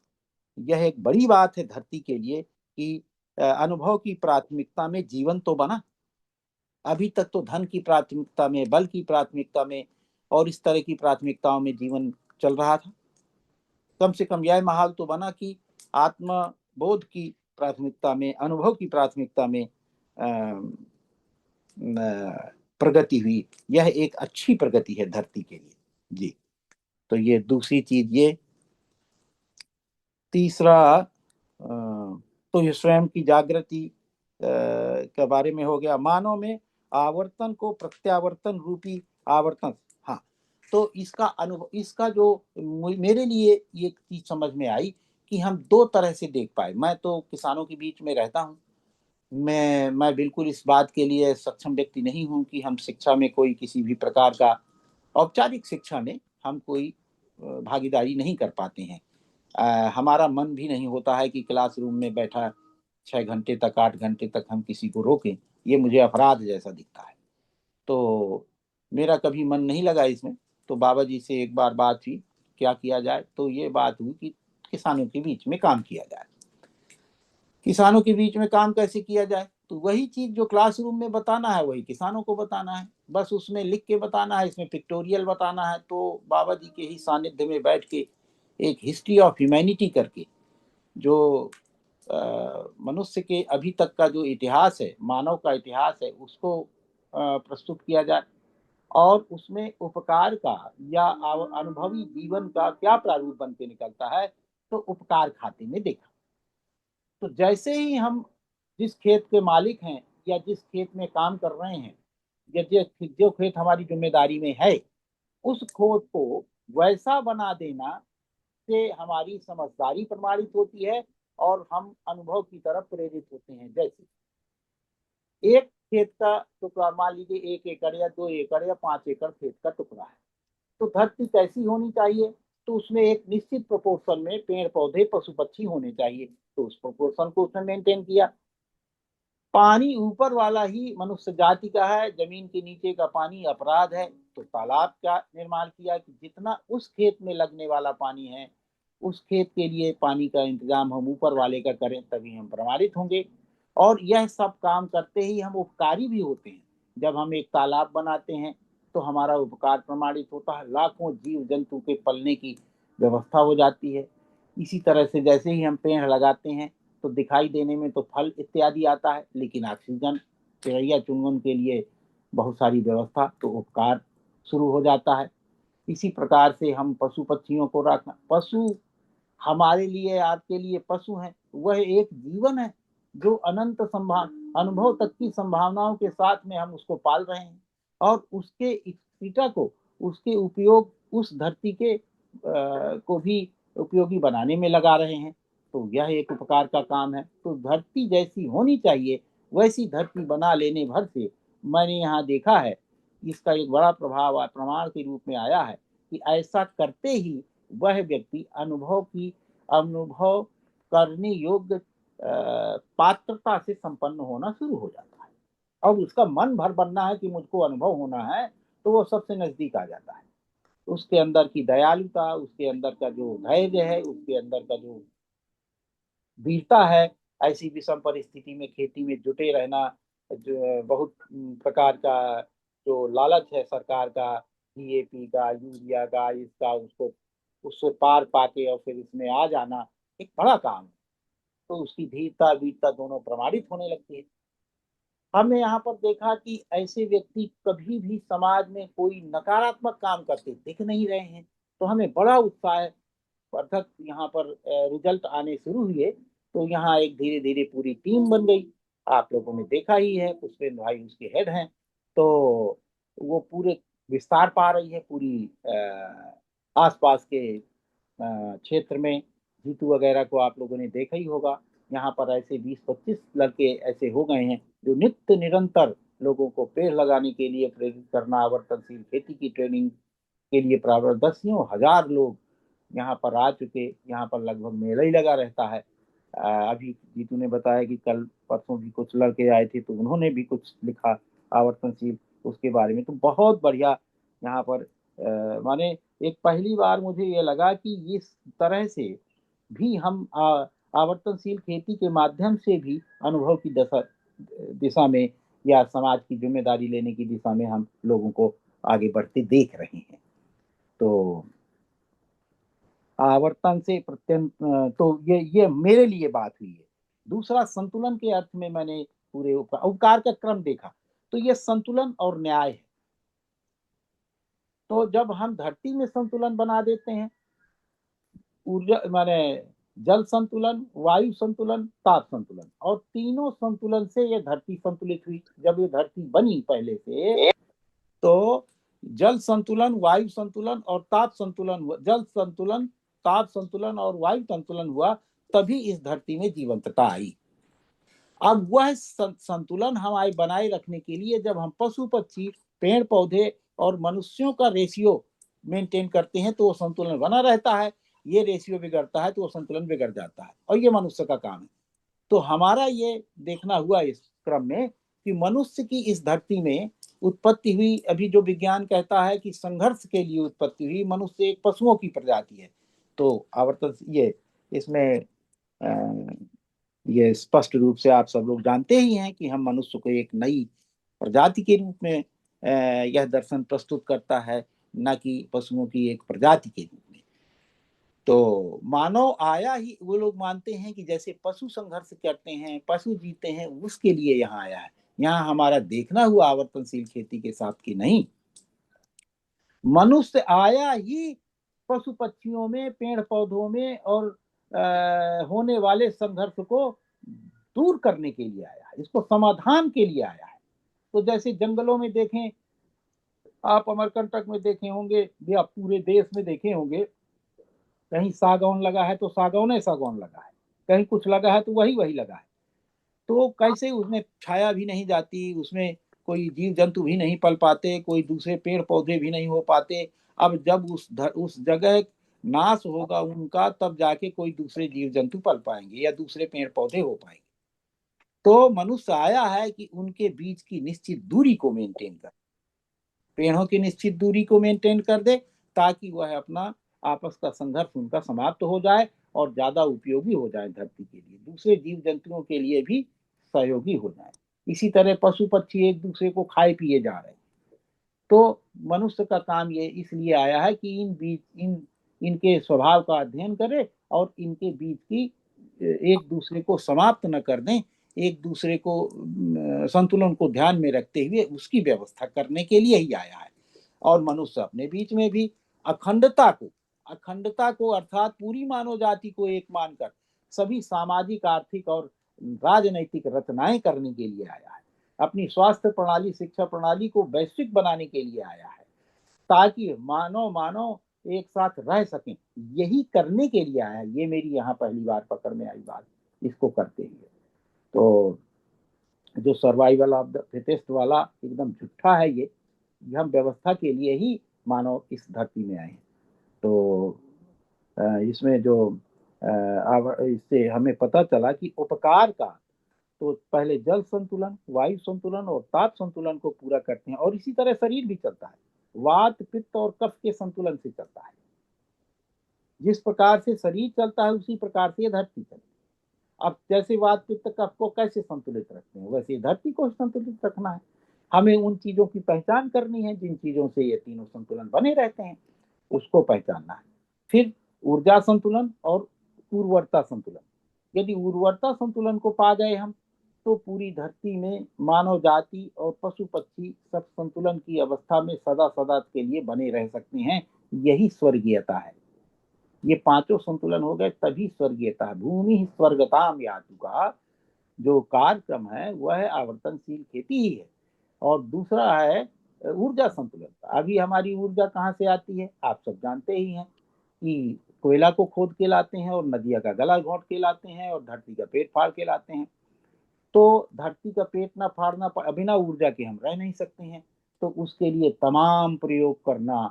यह एक बड़ी बात है धरती के लिए कि अनुभव की प्राथमिकता में जीवन तो बना। अभी तक तो धन की प्राथमिकता में, बल की प्राथमिकता में और इस तरह की प्राथमिकताओं में जीवन चल रहा था। कम से कम यह माहौल तो बना कि आत्मबोध की प्राथमिकता में, अनुभव की प्राथमिकता में प्रगति हुई। यह एक अच्छी प्रगति है धरती के लिए जी। तो ये दूसरी चीज। ये तीसरा तो ये स्वयं की जागृति के बारे में हो गया। मानव में आवर्तन को प्रत्यावर्तन रूपी आवर्तन, हाँ, तो इसका अनुभव, इसका जो मेरे लिए ये चीज समझ में आई कि हम दो तरह से देख पाए। मैं तो किसानों के बीच में रहता हूँ, मैं बिल्कुल इस बात के लिए सक्षम व्यक्ति नहीं हूँ कि हम शिक्षा में कोई किसी भी प्रकार का औपचारिक शिक्षा में हम कोई भागीदारी नहीं कर पाते हैं। हमारा मन भी नहीं होता है कि क्लासरूम में बैठा 6 घंटे तक 8 घंटे तक हम किसी को रोकें, ये मुझे अपराध जैसा दिखता है। तो मेरा कभी मन नहीं लगा इसमें। तो बाबा जी से एक बार बात हुई क्या किया जाए, तो ये बात हुई कि किसानों के बीच में काम किया जाए। किसानों के बीच में काम कैसे किया जाए, तो वही चीज जो क्लासरूम में बताना है वही किसानों को बताना है, बस उसमें लिख के बताना है, इसमें पिक्टोरियल बताना है। तो बाबा जी के ही सानिध्य में बैठ के एक हिस्ट्री ऑफ ह्यूमैनिटी करके जो मनुष्य के अभी तक का जो इतिहास है, मानव का इतिहास है, उसको प्रस्तुत किया जाए और उसमें उपकार का या अनुभवी जीवन का क्या प्रारूप बन के निकलता है, तो उपकार खाते में देखा। तो जैसे ही हम जिस खेत के मालिक हैं या जिस खेत में काम कर रहे हैं या जो खेत हमारी जिम्मेदारी में है, उस खेत को वैसा बना देना से हमारी समझदारी प्रमाणित होती है और हम अनुभव की तरफ प्रेरित होते हैं। जैसे एक खेत का टुकड़ा, मान लीजिए 1 एकड़ या 2 एकड़ या 5 एकड़ खेत का टुकड़ा है, तो धरती कैसी होनी चाहिए, तो उसमें एक निश्चित प्रोपोर्शन में पेड़ पौधे पशु पक्षी होने चाहिए, तो उस प्रोपोर्शन को उसने मेंटेन किया। पानी ऊपर वाला ही मनुष्य जाति का है, जमीन के नीचे का पानी अपराध है, तो तालाब का निर्माण किया कि जितना उस खेत में लगने वाला पानी है, उस खेत के लिए पानी का इंतजाम हम ऊपर वाले का करें, तभी हम प्रमाणित होंगे। और यह सब काम करते ही हम उपकारी भी होते हैं। जब हम एक तालाब बनाते हैं तो हमारा उपकार प्रमाणित होता है, लाखों जीव जंतु के पलने की व्यवस्था हो जाती है। इसी तरह से जैसे ही हम पेड़ लगाते हैं तो दिखाई देने में तो फल इत्यादि आता है, लेकिन ऑक्सीजन, चिड़ैया चुनमुन के लिए बहुत सारी व्यवस्था, तो उपकार शुरू हो जाता है। इसी प्रकार से हम पशु पक्षियों को रखना, पशु हमारे लिए, आपके लिए पशु हैं, वह एक जीवन है जो अनंत अनुभव तक की संभावनाओं के साथ में हम उसको पाल रहे हैं और उसके इच्छा को, उसके उपयोग उस धरती के को भी उपयोगी बनाने में लगा रहे हैं। तो यह एक उपकार का काम है। तो धरती जैसी होनी चाहिए वैसी धरती बना लेने भर से मैंने यहाँ देखा है, इसका एक बड़ा प्रभाव प्रमाण के रूप में आया है कि ऐसा करते ही वह व्यक्ति अनुभव करने योग्य पात्रता से संपन्न होना शुरू हो जाता है। अब उसका मन भर बनना है कि मुझको अनुभव होना है, तो वो सबसे नजदीक आ जाता है। उसके अंदर की दयालुता, उसके अंदर का जो धैर्य है, उसके अंदर का जो वीरता है, ऐसी विषम परिस्थिति में खेती में जुटे रहना, जो बहुत प्रकार का जो लालच है सरकार का, डीएपी का, यूरिया का, इसका, उसको उससे पार पाके और फिर इसमें आ जाना एक बड़ा काम है। तो उसकी धीरता वीरता दोनों प्रमाणित होने लगती है। हमने यहाँ पर देखा कि ऐसे व्यक्ति कभी भी समाज में कोई नकारात्मक काम करते दिख नहीं रहे हैं, तो हमें बड़ा उत्साह वर्धक यहाँ पर रिजल्ट आने शुरू हुए। तो यहाँ एक धीरे धीरे पूरी टीम बन गई। आप लोगों ने देखा ही है, पुष्पेंद्र भाई उसके हेड हैं, तो वो पूरे विस्तार पा रही है पूरी आसपास के क्षेत्र में। जीतू वगैरह को आप लोगों ने देखा ही होगा। यहाँ पर ऐसे 20-25 लड़के ऐसे हो गए हैं जो नित्य निरंतर लोगों को पेड़ लगाने के लिए प्रेरित करना, आवर्तनशील खेती की ट्रेनिंग के लिए प्रावधान, दसियों हजार लोग यहाँ पर आ चुके। यहाँ पर लगभग मेला ही लगा रहता है। अभी जीतू ने बताया कि कल परसों भी कुछ लड़के आए थे, तो उन्होंने भी कुछ लिखा आवर्तनशील उसके बारे में। तो बहुत बढ़िया यहाँ पर माने एक पहली बार मुझे ये लगा कि इस तरह से भी हम आवर्तनशील खेती के माध्यम से भी अनुभव की दिशा में या समाज की जिम्मेदारी लेने की दिशा में हम लोगों को आगे बढ़ते देख रहे हैं। तो आवर्तन से तो ये मेरे लिए बात हुई है। दूसरा, संतुलन के अर्थ में मैंने पूरे उपकार का क्रम देखा, तो ये संतुलन और न्याय है। तो जब हम धरती में संतुलन बना देते हैं, ऊर्जा माने जल संतुलन, वायु संतुलन, ताप संतुलन, और तीनों संतुलन से ये धरती संतुलित हुई। जब ये धरती बनी पहले से, तो जल संतुलन, वायु संतुलन और ताप संतुलन, जल संतुलन, ताप संतुलन और वायु संतुलन हुआ, तभी इस धरती में जीवंतता आई। अब वह संतुलन हमारे बनाए रखने के लिए जब हम पशु पक्षी, पेड़ पौधे और मनुष्यों का रेशियो मेंटेन करते हैं, तो वो संतुलन बना रहता है। ये रेशियो बिगड़ता है तो वो संतुलन बिगड़ जाता है, और ये मनुष्य का काम है। तो हमारा ये देखना हुआ इस क्रम में कि मनुष्य की इस धरती में उत्पत्ति हुई। अभी जो विज्ञान कहता है कि संघर्ष के लिए उत्पत्ति हुई, मनुष्य एक पशुओं की प्रजाति है। तो आवर्तन ये इसमें ये स्पष्ट रूप से आप सब लोग जानते ही हैं कि हम मनुष्य को एक नई प्रजाति के रूप में यह दर्शन प्रस्तुत करता है, न कि पशुओं की एक प्रजाति के रूप में। तो मानव आया ही, वो लोग मानते हैं कि जैसे पशु संघर्ष करते हैं, पशु जीते हैं, उसके लिए यहाँ आया है। यहाँ हमारा देखना हुआ आवर्तनशील खेती के साथ कि नहीं, मनुष्य आया ही पशु पक्षियों में, पेड़ पौधों में और होने वाले संघर्ष को दूर करने के लिए आया है, इसको समाधान के लिए आया है। तो जैसे जंगलों में देखें, आप अमरकंटक में देखे होंगे या पूरे देश में देखे होंगे, कहीं सागौन लगा है तो सागौन लगा है, कहीं कुछ लगा है तो वही लगा है। तो कैसे उसमें छाया भी नहीं जाती, उसमें कोई जीव जंतु भी नहीं पल पाते, कोई दूसरे पेड़ पौधे भी नहीं हो पाते। अब जब उस जगह नाश होगा उनका, तब जाके कोई दूसरे जीव जंतु पल पाएंगे या दूसरे पेड़ पौधे हो पाएंगे। तो मनुष्य आया है कि उनके बीच की निश्चित दूरी को मेंटेन कर, पेड़ों की निश्चित दूरी को मेंटेन कर दे, ताकि वह अपना आपस का संघर्ष उनका समाप्त हो जाए और ज्यादा उपयोगी हो जाए धरती के लिए, दूसरे जीव जंतुओं के लिए भी सहयोगी हो जाए। इसी तरह पशु पक्षी एक दूसरे को खाए पिए जा रहे हैं। तो मनुष्य का काम ये इसलिए आया है कि इनके स्वभाव का अध्ययन करे और इनके बीच की एक दूसरे को समाप्त न कर दें, एक दूसरे को संतुलन को ध्यान में रखते हुए उसकी व्यवस्था करने के लिए ही आया है। और मनुष्य अपने बीच में भी अखंडता को अर्थात पूरी मानव जाति को एक मानकर सभी सामाजिक, आर्थिक और राजनैतिक रचनाएं करने के लिए आया है। अपनी स्वास्थ्य प्रणाली, शिक्षा प्रणाली को वैश्विक बनाने के लिए आया है, ताकि मानव एक साथ रह सकें, यही करने के लिए आया है। ये मेरी यहाँ पहली बार पकड़ में आई बात, इसको करते हुए। तो जो सर्वाइवल ऑफ द फिटेस्ट वाला एकदम झूठा है, ये हम व्यवस्था के लिए ही मानव इस धरती में आए हैं। तो इसमें जो इससे हमें पता चला कि उपकार का तो पहले जल संतुलन, वायु संतुलन और ताप संतुलन को पूरा करते हैं। और इसी तरह शरीर भी चलता है, वात, पित्त और कफ के संतुलन से चलता है। जिस प्रकार से शरीर चलता है उसी प्रकार से धरती चलती है। अब जैसे वात, पित्त, कफ को कैसे संतुलित रखते हैं, वैसे धरती को संतुलित रखना है। हमें उन चीजों की पहचान करनी है जिन चीजों से ये तीनों संतुलन बने रहते हैं, उसको पहचानना है। फिर ऊर्जा संतुलन और उर्वरता संतुलन। यदि उर्वरता संतुलन को पा गए हम, तो पूरी धरती में मानव जाति और पशु पक्षी सब संतुलन की अवस्था में सदा सदा के लिए बने रह सकते हैं। यही स्वर्गीयता है। ये पांचों संतुलन हो गए तभी स्वर्गीयता है। भूमि स्वर्गताम यातु का जो कार्यक्रम है वह आवर्तनशील खेती ही है। और दूसरा है ऊर्जा संतुलन। अभी हमारी ऊर्जा कहाँ से आती है, आप सब जानते ही हैं कि कोयला को खोद के लाते हैं और नदिया का गला घोंट के लाते हैं और धरती का पेट फाड़ के लाते हैं। तो धरती का पेट ना फाड़ना, बिना ऊर्जा के हम रह नहीं सकते हैं। तो उसके लिए तमाम प्रयोग करना,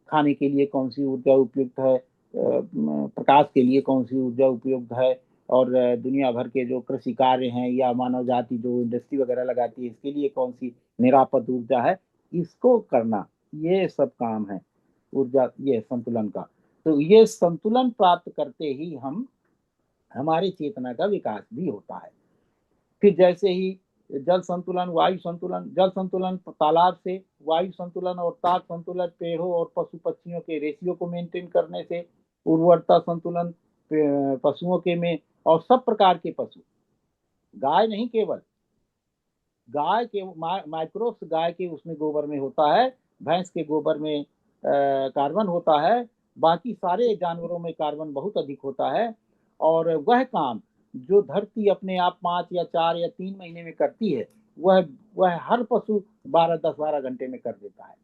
खाने के लिए कौन सी ऊर्जा उपयुक्त है, प्रकाश के लिए कौन सी ऊर्जा उपयुक्त है, और दुनिया भर के जो कृषि कार्य हैं या मानव जाति जो इंडस्ट्री वगैरह लगाती है, इसके लिए कौन सी निरापद ऊर्जा है, इसको करना, ये सब काम है ऊर्जा, ये संतुलन का। तो ये संतुलन प्राप्त करते ही हमारी चेतना का विकास भी होता है। फिर जैसे ही जल संतुलन, वायु संतुलन, जल संतुलन तालाब से, वायु संतुलन और ताप संतुलन पेड़ों और पशु पक्षियों के रेशियो को मेंटेन करने से, उर्वरता संतुलन पशुओं के में, और सब प्रकार के पशु, गाय नहीं केवल, गाय के माइक्रोब्स गाय के उसमें गोबर में होता है, भैंस के गोबर में कार्बन होता है, बाकी सारे जानवरों में कार्बन बहुत अधिक होता है। और वह काम जो धरती अपने आप 5 या 4 या 3 महीने में करती है, वह हर पशु 10-12 घंटे में कर देता है।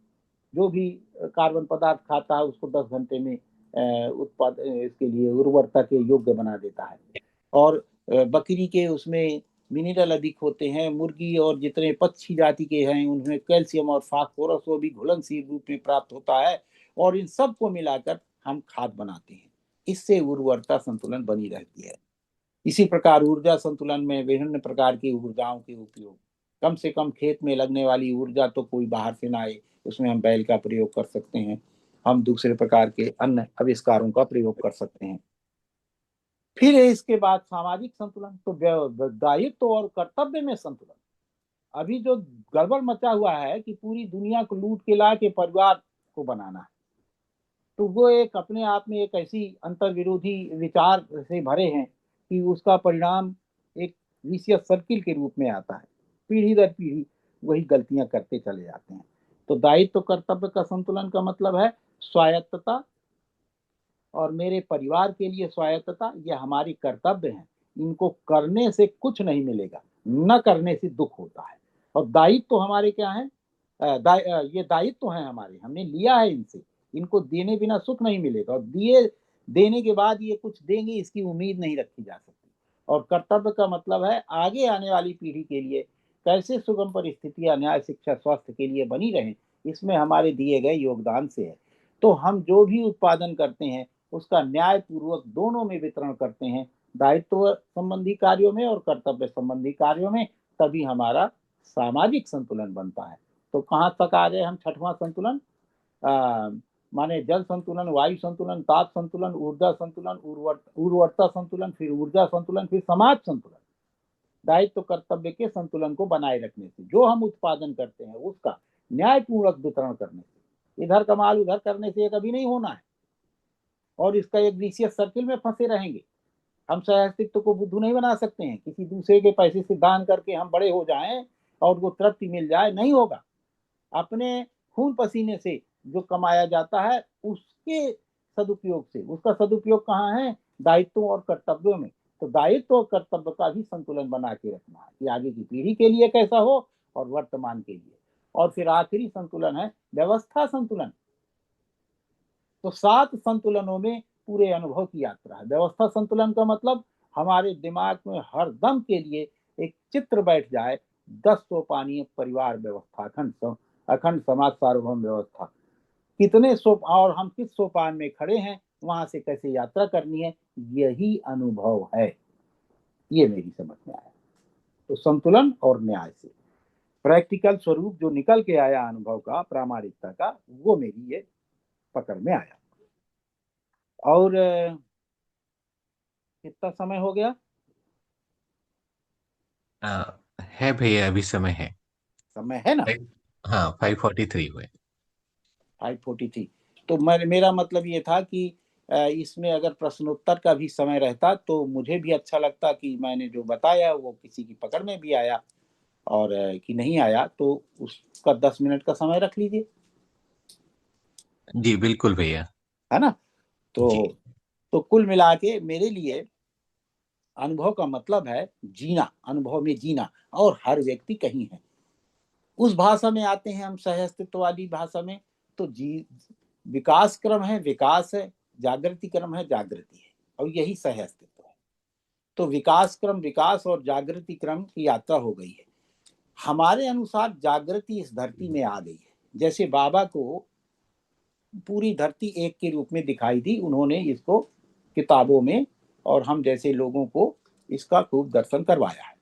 जो भी कार्बन पदार्थ खाता है उसको 10 घंटे में उत्पाद इसके लिए उर्वरता के योग्य बना देता है। और बकरी के उसमें मिनरल अधिक होते हैं, मुर्गी और जितने पक्षी जाति के हैं उनमें कैल्शियम और फास्फोरस वो भी घुलनशील रूप में प्राप्त होता है। और इन सब को मिलाकर हम खाद बनाते हैं, इससे उर्वरता संतुलन बनी रहती है। इसी प्रकार ऊर्जा संतुलन में विभिन्न प्रकार की ऊर्जाओं के उपयोग, कम से कम खेत में लगने वाली ऊर्जा तो कोई बाहर से ना आए, उसमें हम बैल का प्रयोग कर सकते हैं, हम दूसरे प्रकार के अन्य आविष्कारों का प्रयोग कर सकते हैं। फिर इसके बाद सामाजिक संतुलन, तो दायित्व और कर्तव्य में संतुलन। अभी जो गड़बड़ मचा हुआ है कि पूरी दुनिया को लूट के ला के परिवार को बनाना है, तो वो एक अपने आप में एक ऐसी अंतर्विरोधी विचार से भरे हैं कि उसका परिणाम एक विशियस सर्किल के रूप में आता है। पीढ़ी दर पीढ़ी वही गलतियां करते चले जाते हैं। तो दायित्व कर्तव्य का संतुलन का मतलब है स्वायत्तता, और मेरे परिवार के लिए स्वायत्तता, ये हमारी कर्तव्य हैं। इनको करने से कुछ नहीं मिलेगा, न करने से दुख होता है। और दायित्व तो हमारे क्या है, ये दायित्व तो है हमारे, हमने लिया है इनसे, इनको देने बिना सुख नहीं मिलेगा, और देने के बाद ये कुछ देंगे इसकी उम्मीद नहीं रखी जा सकती। और कर्तव्य का मतलब है आगे आने वाली पीढ़ी के लिए कैसे सुगम परिस्थितियां न्याय शिक्षा स्वास्थ्य के लिए बनी रहें, इसमें हमारे दिए गए योगदान से है। तो हम जो भी उत्पादन करते हैं उसका न्याय पूर्वक दोनों में वितरण करते हैं, दायित्व संबंधी कार्यों में और कर्तव्य संबंधी कार्यों में, तभी हमारा सामाजिक संतुलन बनता है। तो कहाँ तक आ गए हम? छठवां संतुलन, माने जल संतुलन, वायु संतुलन, ताप संतुलन, ऊर्जा संतुलन, उर्वरता संतुलन, फिर ऊर्जा संतुलन, फिर समाज संतुलन। दायित्व कर्तव्य के संतुलन को बनाए रखने से, जो हम उत्पादन करते हैं उसका न्यायपूर्वक वितरण करने से, इधर कमाल उधर करने से ये कभी नहीं होना है, और इसका एक विशियस सर्किल में फंसे रहेंगे। हम सहअस्तित्व को बुद्धू नहीं बना सकते हैं, किसी दूसरे के पैसे से दान करके हम बड़े हो जाएं और वो तृप्ति मिल जाए, नहीं होगा। अपने खून पसीने से जो कमाया जाता है उसके सदुपयोग से, उसका सदुपयोग कहाँ है? दायित्वों और कर्तव्यों में। तो दायित्व और कर्तव्य का भी संतुलन बना के रखना है कि आगे की पीढ़ी के लिए कैसा हो और वर्तमान के लिए। और फिर आखिरी संतुलन है व्यवस्था संतुलन। तो 7 संतुलनों में पूरे अनुभव की यात्रा है। व्यवस्था संतुलन का मतलब हमारे दिमाग में हर दम के लिए एक चित्र बैठ जाए, 10 सोपानीय परिवार व्यवस्था, अखंड समाज सार्वभौम व्यवस्था, कितने और हम किस सोपान में खड़े हैं, वहां से कैसे यात्रा करनी है, यही अनुभव है। ये मेरी समझ में आया। तो संतुलन और न्याय से प्रैक्टिकल स्वरूप जो निकल के आया अनुभव का, प्रामाणिकता का, वो मेरी ये पकड़ में आया। और कितना समय हो गया? है भैया, अभी समय है। समय है ना? हाँ, 5:43 हुए। 5:43। तो मेरा मतलब ये था कि इसमें अगर प्रश्नोत्तर का भी समय रहता तो मुझे भी अच्छा लगता कि मैंने जो बताया वो किसी की पकड़ में भी आया, और कि नहीं आया तो उसका 10 मिनट का समय रख लीजिए, जी बिल्कुल भैया। है ना? जी तो कुल मिला के मेरे लिए अनुभव का मतलब है जीना, अनुभव में जीना, और हर व्यक्ति कहीं है। उस भाषा में आते हैं हम सहअस्तित्ववादी भाषा में, तो विकास क्रम है, विकास है, जागृति क्रम है, जागृति है, और यही सहअस्तित्व है। तो विकास क्रम, विकास और जागृति क्रम की यात्रा हो गई है। हमारे अनुसार जागृति इस धरती में आ गई है। जैसे बाबा को पूरी धरती एक के रूप में दिखाई दी, उन्होंने इसको किताबों में और हम जैसे लोगों को इसका खूब दर्शन करवाया है।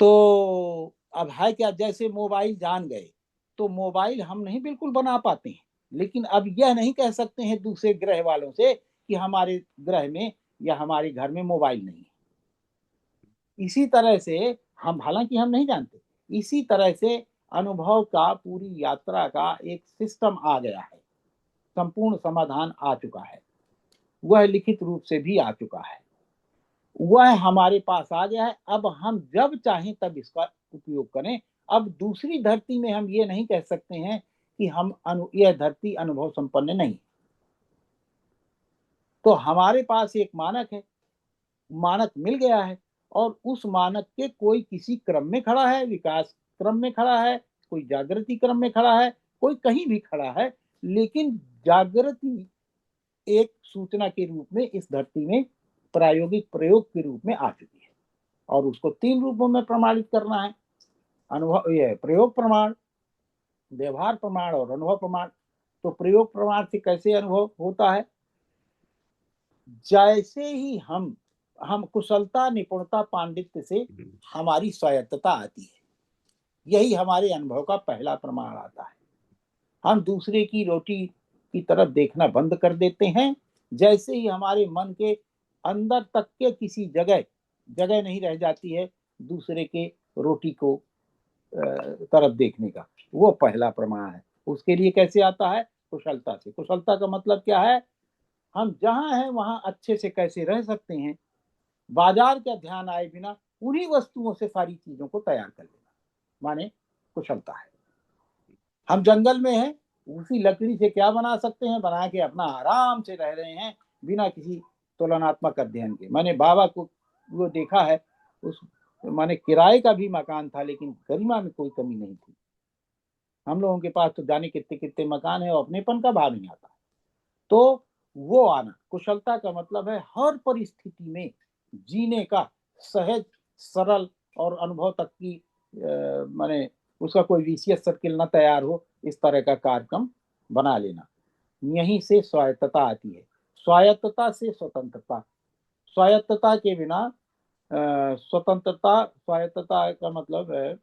तो अब है क्या, जैसे मोबाइल जान गए, तो मोबाइल हम नहीं बिल्कुल बना पाते हैं, लेकिन अब यह नहीं कह सकते हैं दूसरे ग्रह वालों से कि हमारे ग्रह में या हमारे घर में मोबाइल नहीं है। इसी तरह से हम, हालांकि हम नहीं जानते, इसी तरह से अनुभव का पूरी यात्रा का एक सिस्टम आ गया है, संपूर्ण समाधान आ चुका है, वह लिखित रूप से भी आ चुका है, वह हमारे पास आ गया है। अब हम जब चाहें तब इसका उपयोग करें। अब दूसरी धरती में हम ये नहीं कह सकते हैं कि यह धरती अनुभव संपन्न नहीं। तो हमारे पास एक मानक है, मानक मिल गया है, और उस मानक के कोई किसी क्रम में खड़ा है, विकास क्रम में खड़ा है, कोई जागृति क्रम में खड़ा है, कोई कहीं भी खड़ा है, लेकिन जागृति एक सूचना के रूप में इस धरती में प्रायोगिक प्रयोग के रूप में आ चुकी है, और उसको 3 रूपों में प्रमाणित करना है। अनुभव, ये प्रयोग प्रमाण, व्यवहार प्रमाण और अनुभव प्रमाण। तो प्रयोग प्रमाण से कैसे अनुभव होता है? जैसे ही हम कुशलता, निपुणता, पांडित्य से हमारी स्वायत्तता आती है, यही हमारे अनुभव का पहला प्रमाण आता है। हम दूसरे की रोटी की तरफ देखना बंद कर देते हैं, जैसे ही हमारे मन के अंदर तक के किसी जगह नहीं रह जाती है दूसरे के रोटी को तरफ देखने का, वो पहला प्रमाण है। उसके लिए कैसे आता है? कुशलता से। कुशलता का मतलब क्या है? हम जहां हैं वहां अच्छे से कैसे रह सकते हैं, बाजार का ध्यान आए बिना उन्हीं वस्तुओं से सारी चीजों को तैयार कर लेना, माने कुशलता है। हम जंगल में हैं, उसी लकड़ी से क्या बना सकते हैं, बना के अपना आराम से रह रहे हैं बिना किसी तुलनात्मक अध्ययन के। मैंने बाबा को वो देखा है, उस माने किराए का भी मकान था लेकिन गरिमा में कोई कमी नहीं थी। हम लोगों के पास तो जाने कितने कितने मकान है और अपनेपन का भाव नहीं आता। तो वो आना, कुशलता का मतलब है हर परिस्थिति में जीने का सहज, सरल और अनुभव तक की माने उसका कोई विशेष सर्किल न तैयार हो, इस तरह का कार्यक्रम बना लेना। यहीं से स्वायत्तता आती है। स्वायत्तता से स्वतंत्रता, स्वायत्तता के बिना स्वतंत्रता, स्वायत्तता का मतलब है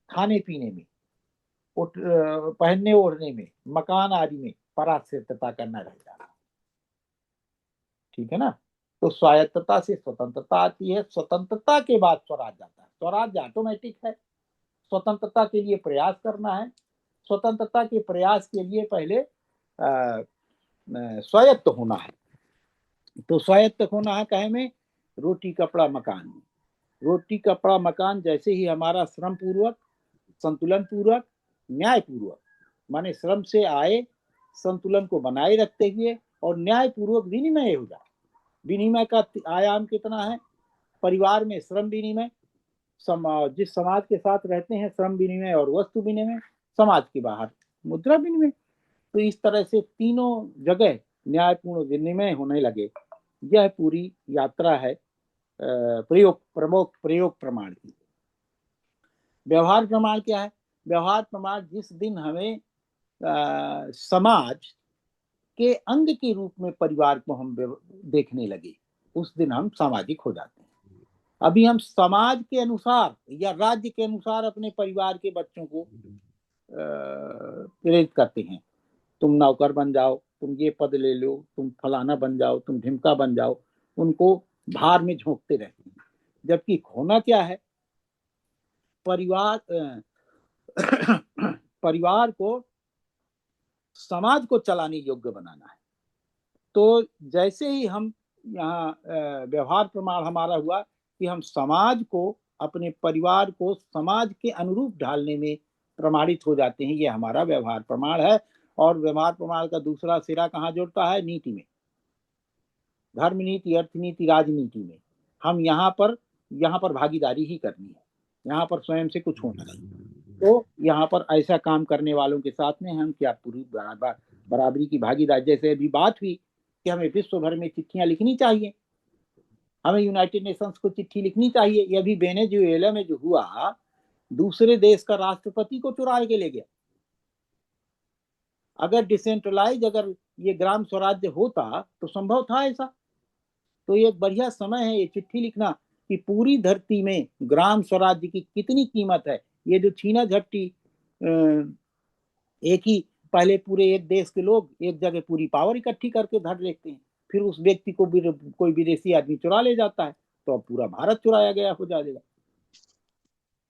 खाने पीने में, पहनने ओढ़ने में, मकान आदि में पराश्रितता करना रह जाना, ठीक है ना। तो स्वायत्तता से स्वतंत्रता आती है, स्वतंत्रता के बाद स्वराज आता है। स्वराज ऑटोमेटिक है, स्वतंत्रता के लिए प्रयास करना है। स्वतंत्रता के प्रयास के लिए पहले स्वायत्त होना है। तो स्वायत्त होना है कहे में, रोटी कपड़ा मकान में। रोटी कपड़ा मकान जैसे ही हमारा श्रम पूर्वक, संतुलन पूर्वक, न्याय पूर्वक, माने श्रम से आए संतुलन को बनाए रखते हुए और न्याय पूर्वक विनिमय हो जाए। विनिमय का आयाम कितना है? परिवार में श्रम विनिमय, जिस समाज के साथ रहते हैं श्रम विनिमय और वस्तु विनिमय, समाज के बाहर मुद्रा विनिमय। तो इस तरह से तीनों जगह न्यायपूर्ण विनिमय होने लगे। यह पूरी यात्रा है प्रयोग प्रमाण की। व्यवहार प्रमाण क्या है? व्यवहार प्रमाण जिस दिन हमें समाज के अंग के रूप में परिवार को हम देखने लगे, उस दिन हम सामाजिक हो जाते हैं। अभी हम समाज के अनुसार या राज्य के अनुसार अपने परिवार के बच्चों को प्रेरित करते हैं। तुम नौकर बन जाओ, तुम ये पद ले लो, तुम फलाना बन जाओ, तुम ढिमका बन जाओ, उनको भार में झोंकते रहते हैं। जबकि होना क्या है? परिवार परिवार को समाज को चलाने योग्य बनाना है। तो जैसे ही हम यहाँ व्यवहार प्रमाण हमारा हुआ कि हम समाज को, अपने परिवार को समाज के अनुरूप ढालने में प्रमाणित हो जाते हैं, ये हमारा व्यवहार प्रमाण है। और व्यवहार प्रमाण का दूसरा सिरा कहाँ जुड़ता है? नीति में, धर्म नीति, अर्थ नीति, राजनीति में। हम यहाँ पर भागीदारी ही करनी है, यहाँ पर स्वयं से कुछ होना नहीं। तो यहाँ पर ऐसा काम करने वालों के साथ में हम क्या पूरी बराबरी की भागीदारी। जैसे अभी बात हुई कि हमें विश्व भर में चिट्ठियां लिखनी चाहिए, हमें यूनाइटेड नेशंस को चिट्ठी लिखनी चाहिए। ये अभी वेनेजुएला में जो हुआ, दूसरे देश का राष्ट्रपति को चुरा के ले गया। अगर डिसेंट्रलाइज, अगर ये ग्राम स्वराज्य होता तो संभव था ऐसा। तो ये एक बढ़िया समय है ये चिट्ठी लिखना कि पूरी धरती में ग्राम स्वराज्य की कितनी कीमत है। ये जो छीना झपटी, एक ही पहले पूरे एक देश के लोग एक जगह पूरी पावर इकट्ठी करके धर लेते हैं, फिर उस व्यक्ति को कोई विदेशी आदमी चुरा ले जाता है, तो अब पूरा भारत चुराया गया हो जाएगा।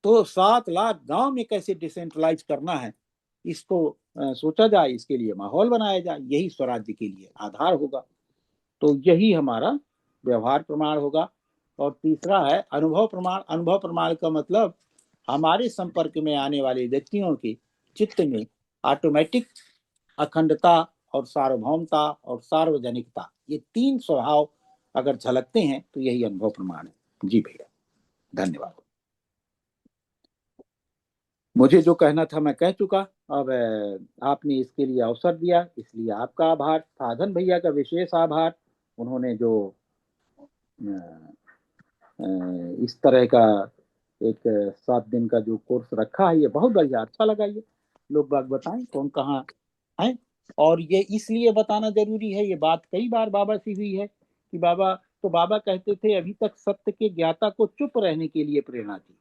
तो 7 लाख गांव में कैसे डिसेंट्रलाइज करना है, इसको सोचा जाए, इसके लिए माहौल बनाया जाए। यही स्वराज्य के लिए आधार होगा। तो यही हमारा व्यवहार प्रमाण होगा। और तीसरा है अनुभव प्रमाण। अनुभव प्रमाण का मतलब हमारे संपर्क में आने वाले व्यक्तियों के चित्त में ऑटोमेटिक अखंडता और सार्वभौमता और सार्वजनिकता, ये 3 स्वभाव अगर झलकते हैं तो यही अनुभव प्रमाण है। जी भैया, धन्यवाद। मुझे जो कहना था मैं कह चुका। अब आपने इसके लिए अवसर दिया, इसलिए आपका आभार। साधन भैया का विशेष आभार, उन्होंने जो इस तरह का एक 7 दिन का जो कोर्स रखा है, ये बहुत बढ़िया, अच्छा लगा। ये लोग बात बताएं कौन कहाँ है। और ये इसलिए बताना जरूरी है, ये बात कई बार बाबा से हुई है कि बाबा कहते थे अभी तक सत्य के ज्ञाता को चुप रहने के लिए प्रेरणा थी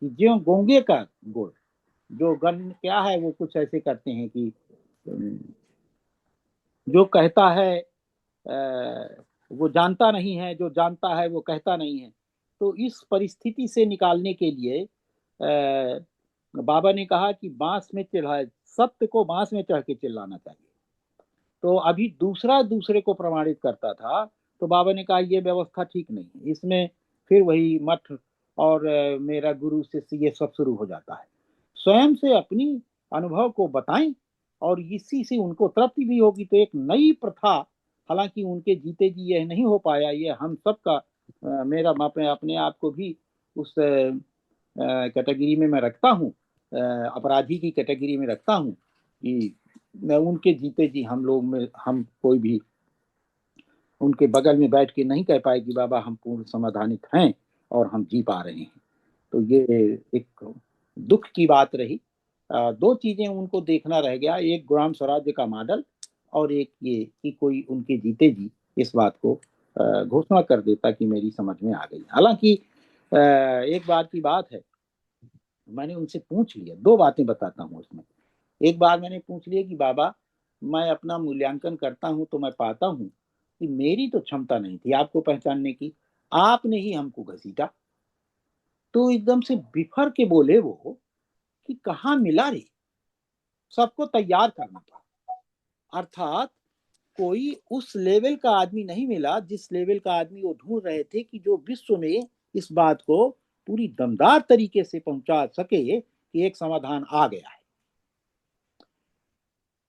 कि ज्यों गोंगे का गुड़, जो गण क्या है वो कुछ ऐसे करते हैं कि जो कहता है वो जानता नहीं है, जो जानता है वो कहता नहीं है। तो इस परिस्थिति से निकालने के लिए बाबा ने कहा कि बांस में सत्य को बांस में चढ़ के चिल्लाना चाहिए। तो अभी दूसरा दूसरे को प्रमाणित करता था, तो बाबा ने कहा ये व्यवस्था ठीक नहीं है, इसमें फिर वही मठ और मेरा गुरु शिष्य ये सब शुरू हो जाता है। स्वयं से अपनी अनुभव को बताएं और इसी से उनको तृप्ति भी होगी। तो एक नई प्रथा, हालांकि उनके जीते जी यह नहीं हो पाया, ये हम सबका मेरा अपने आप को भी उस कैटेगरी में मैं रखता हूँ, अपराधी की कैटेगरी में रखता हूँ कि मैं उनके जीते जी हम लोग में हम कोई भी उनके बगल में बैठ के नहीं कह पाए कि बाबा हम पूर्ण समाधानित हैं और हम जी पा रहे हैं। तो ये एक दुख की बात रही। दो चीजें उनको देखना रह गया, एक ग्राम स्वराज्य का मॉडल और एक ये कि कोई उनके जीते जी इस बात को घोषणा कर देता कि मेरी समझ में आ गई। हालांकि एक बार की बात है, मैंने उनसे पूछ लिया, दो बातें बताता हूँ उसमें। एक बार मैंने पूछ लिया कि बाबा मैं अपना मूल्यांकन करता हूँ तो मैं पाता हूँ कि मेरी तो क्षमता नहीं थी आपको पहचानने की, आपने ही हमको घसीटा। तो एकदम से बिफर के बोले वो कि कहाँ मिला रे, सबको तैयार करना था। अर्थात कोई उस लेवल का आदमी नहीं मिला जिस लेवल का आदमी वो ढूंढ रहे थे कि जो विश्व में इस बात को पूरी दमदार तरीके से पहुंचा सके कि एक समाधान आ गया है।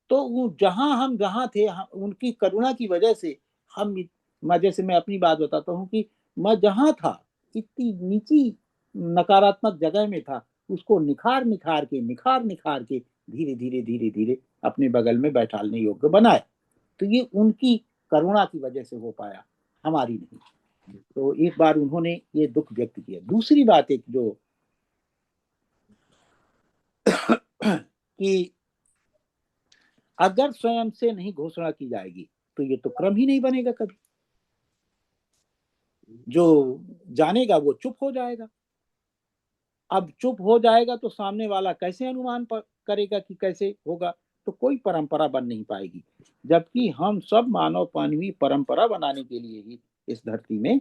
तो वो जहां थे उनकी करुणा की वजह से जैसे मैं अपनी बात बताता हूँ कि मैं जहां था इतनी नीची नकारात्मक जगह में था, उसको निखार निखार के धीरे धीरे अपने बगल में बैठालने योग्य बनाया। तो ये उनकी करुणा की वजह से हो पाया, हमारी नहीं। तो एक बार उन्होंने ये दुख व्यक्त किया। दूसरी बात एक जो कि अगर स्वयं से नहीं घोषणा की जाएगी तो ये तो क्रम ही नहीं बनेगा कभी। जो जानेगा वो चुप हो जाएगा। अब चुप हो जाएगा तो सामने वाला कैसे अनुमान करेगा कि कैसे होगा, तो कोई परंपरा बन नहीं पाएगी। जबकि हम सब मानव मानवीय परंपरा बनाने के लिए ही इस धरती में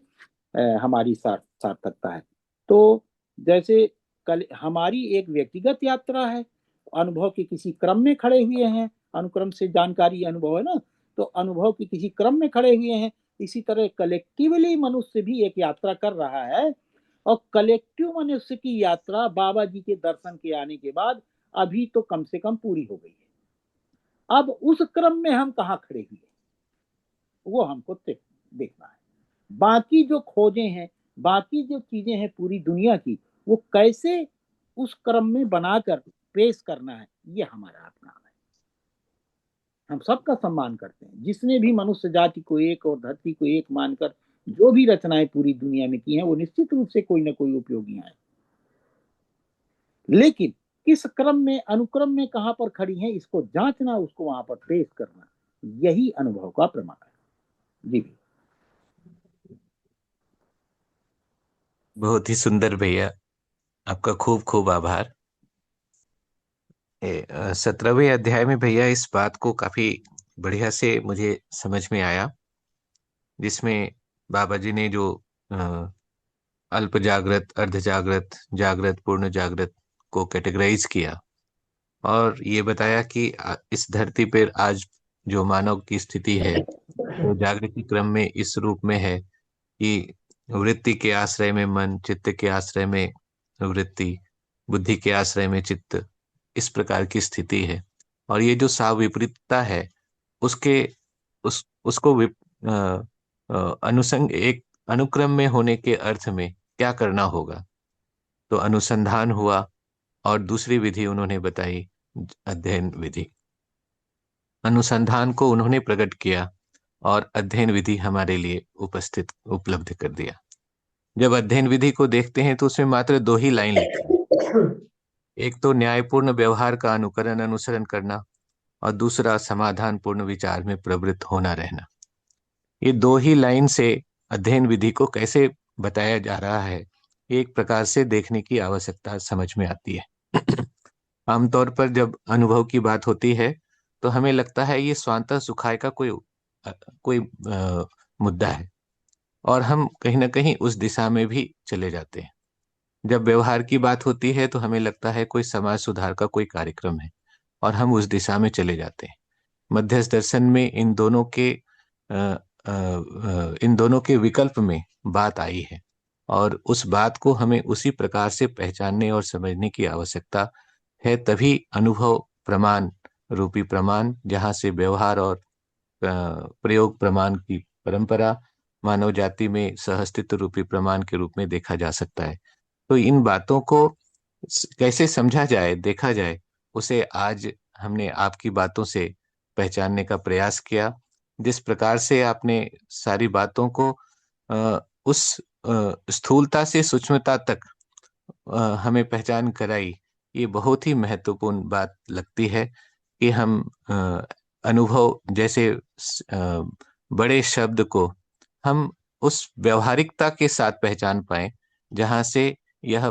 हमारी सार्थकता है। तो जैसे कल हमारी एक व्यक्तिगत यात्रा है, अनुभव के किसी क्रम में खड़े हुए हैं, अनुक्रम से जानकारी अनुभव है ना, तो अनुभव के किसी क्रम में खड़े हुए हैं। इसी तरह कलेक्टिवली मनुष्य भी एक यात्रा कर रहा है और कलेक्टिव मनुष्य की यात्रा बाबा जी के दर्शन के आने के बाद अभी तो कम से कम पूरी हो गई है। अब उस क्रम में हम कहाँ खड़े हुए वो हमको देखना है। बाकी जो खोजें हैं, बाकी जो चीजें हैं पूरी दुनिया की, वो कैसे उस क्रम में बनाकर पेश करना है, ये हमारा अपना है। हम सबका सम्मान करते हैं। जिसने भी मनुष्य जाति को एक और धरती को एक मानकर जो भी रचनाएं पूरी दुनिया में की हैं, वो निश्चित रूप से कोई ना कोई उपयोगी हैं। लेकिन किस क्रम में, अनुक्रम में कहां पर खड़ी हैं, इसको जांचना, उसको वहां पर पेश करना, यही अनुभव का प्रमाण है। जी बहुत ही सुंदर भैया, आपका खूब खूब आभार। 17वें अध्याय में भैया इस बात को काफी बढ़िया से मुझे समझ में आया, जिसमें बाबा जी ने जो अल्प जागृत, अर्ध जागृत, जागृत, पूर्ण जागृत को कैटेगराइज किया और ये बताया कि इस धरती पर आज जो मानव की स्थिति है वो जागृति क्रम में इस रूप में है कि वृत्ति के आश्रय में मन, चित्त के आश्रय में वृत्ति, बुद्धि के आश्रय में चित्त, इस प्रकार की स्थिति है। और ये जो साविपरीतता है उसके उसको अनुसंग एक अनुक्रम में होने के अर्थ में क्या करना होगा, तो अनुसंधान हुआ और दूसरी विधि उन्होंने बताई, अध्ययन विधि। अनुसंधान को उन्होंने प्रकट किया और अध्ययन विधि हमारे लिए उपलब्ध कर दिया। जब अध्ययन विधि को देखते हैं तो उसमें मात्र 2 ही लाइन लिखी, एक तो न्यायपूर्ण व्यवहार का अनुसरण करना और दूसरा समाधान पूर्ण विचार में प्रवृत्त होना रहना। ये 2 ही लाइन से अध्ययन विधि को कैसे बताया जा रहा है, एक प्रकार से देखने की आवश्यकता समझ में आती है। आमतौर पर जब अनुभव की बात होती है तो हमें लगता है ये स्वांतः सुखाय का कोई मुद्दा है और हम कहीं ना कहीं उस दिशा में भी चले जाते हैं। जब व्यवहार की बात होती है तो हमें लगता है कोई समाज सुधार का कोई कार्यक्रम है और हम उस दिशा में चले जाते हैं। मध्यस्थ दर्शन में इन दोनों के विकल्प में बात आई है, और उस बात को हमें उसी प्रकार से पहचानने और समझने की आवश्यकता है। तभी अनुभव प्रमाण रूपी प्रमाण, जहाँ से व्यवहार और प्रयोग प्रमाण की परंपरा मानव जाति में सहअस्तित्व रूपी प्रमाण के रूप में देखा जा सकता है। तो इन बातों को कैसे समझा जाए, देखा जाए, उसे आज हमने आपकी बातों से पहचानने का प्रयास किया। जिस प्रकार से आपने सारी बातों को उस स्थूलता से सूक्ष्मता तक हमें पहचान कराई, ये बहुत ही महत्वपूर्ण बात लगती है कि हम अनुभव जैसे बड़े शब्द को हम उस व्यवहारिकता के साथ पहचान पाए, जहाँ से यह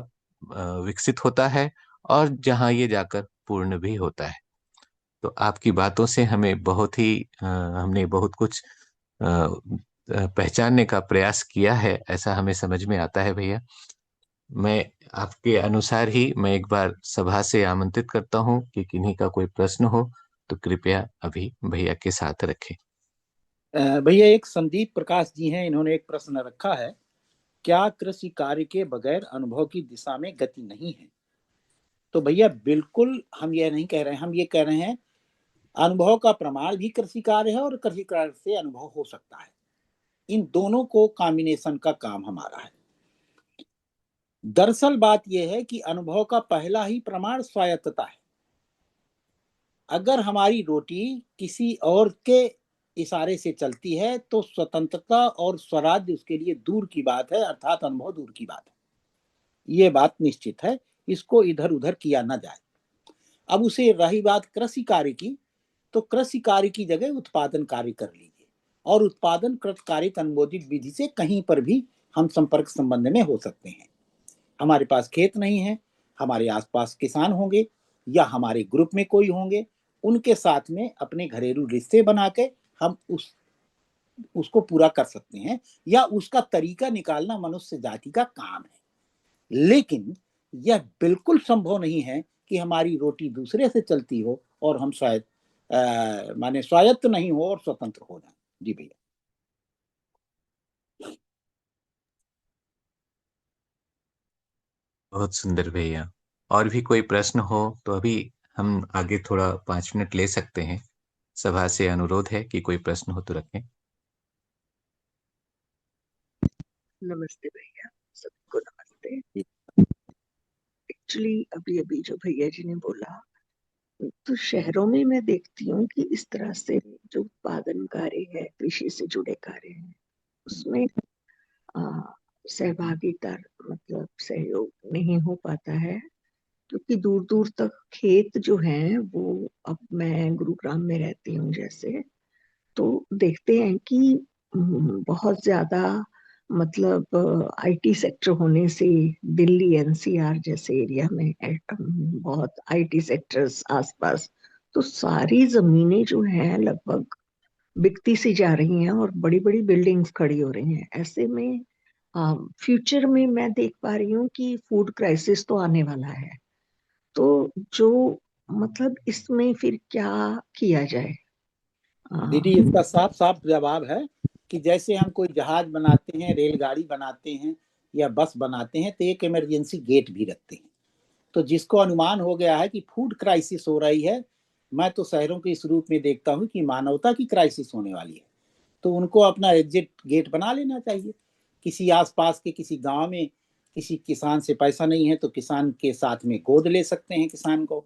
विकसित होता है और जहाँ ये जाकर पूर्ण भी होता है। तो आपकी बातों से हमें हमने बहुत कुछ पहचानने का प्रयास किया है, ऐसा हमें समझ में आता है भैया। मैं आपके अनुसार ही मैं एक बार सभा से आमंत्रित करता हूँ कि किन्हीं का कोई प्रश्न हो तो कृपया अभी भैया के साथ रखें। भैया, एक संदीप प्रकाश जी हैं, इन्होंने एक प्रश्न रखा है, क्या कृषि कार्य के बगैर अनुभव की दिशा में गति नहीं है? तो भैया बिल्कुल हम ये नहीं कह रहे हैं, हम ये कह रहे हैं अनुभव का प्रमाण भी कृषि कार्य है और कृषि कार्य से अनुभव हो सकता है। इन दोनों को कॉम्बिनेशन का काम हमारा है। दरअसल बात यह है कि अनुभव का पहला ही प्रमाण स्वायत्तता है। अगर हमारी रोटी किसी और के इशारे से चलती है तो स्वतंत्रता और स्वराज्य उसके लिए दूर की बात है, अर्थात अनुभव दूर की बात है। ये बात निश्चित है, इसको इधर उधर किया ना जाए। अब उसे रही बात कृषि कार्य की, तो कृषि कार्य की जगह उत्पादन कार्य कर लीजिए, और उत्पादन कृत कार्य अनुमोदित विधि से कहीं पर भी हम संपर्क संबंध में हो सकते हैं। हमारे पास खेत नहीं है, हमारे आसपास किसान होंगे या हमारे ग्रुप में कोई होंगे, उनके साथ में अपने घरेलू रिश्ते बना के हम उसको पूरा कर सकते हैं, या उसका तरीका निकालना मनुष्य जाति का काम है। लेकिन यह बिल्कुल संभव नहीं है कि हमारी रोटी दूसरे से चलती हो और हम माने स्वायत्त नहीं हो और स्वतंत्र हो जाए। जी भैया। बहुत सुंदर भैया। और भी कोई प्रश्न हो तो अभी हम आगे थोड़ा 5 मिनट ले सकते हैं। सभा से अनुरोध है कि कोई प्रश्न हो तो रखें। नमस्ते भैया, सबको नमस्ते। एक्चुअली अभी अभी जो भैया जी ने बोला, तो शहरों में मैं देखती हूँ कि इस तरह से जो उत्पादन कार्य है, कृषि से जुड़े कार्य हैं, उसमें आ, सहभागिता मतलब सहयोग नहीं हो पाता है, क्योंकि दूर दूर तक खेत जो हैं वो, अब मैं गुरुग्राम में रहती हूँ जैसे, तो देखते हैं कि बहुत ज्यादा मतलब आईटी सेक्टर होने से दिल्ली एनसीआर जैसे एरिया में बहुत आईटी सेक्टर्स आसपास, तो सारी जमीनें जो हैं लगभग बिकती सी जा रही हैं और बड़ी बड़ी बिल्डिंग्स खड़ी हो रही हैं। ऐसे में फ्यूचर में मैं देख पा रही हूँ कि फूड क्राइसिस तो आने वाला है। तो जो मतलब इसमें फिर क्या किया जाए? दीदी, इसका साफ साफ जवाब है कि जैसे हम कोई जहाज बनाते हैं, रेलगाड़ी बनाते हैं या बस बनाते हैं, तो एक इमरजेंसी गेट भी रखते हैं। तो जिसको अनुमान हो गया है कि फूड क्राइसिस हो रही है, मैं तो शहरों के इस रूप में देखता हूँ कि मानवता की क्राइसिस होने वाली है, तो उनको अपना एग्जिट गेट बना लेना चाहिए। किसी आसपास के किसी गांव में किसी किसान से पैसा नहीं है, तो किसान के साथ में गोद ले सकते हैं, किसान को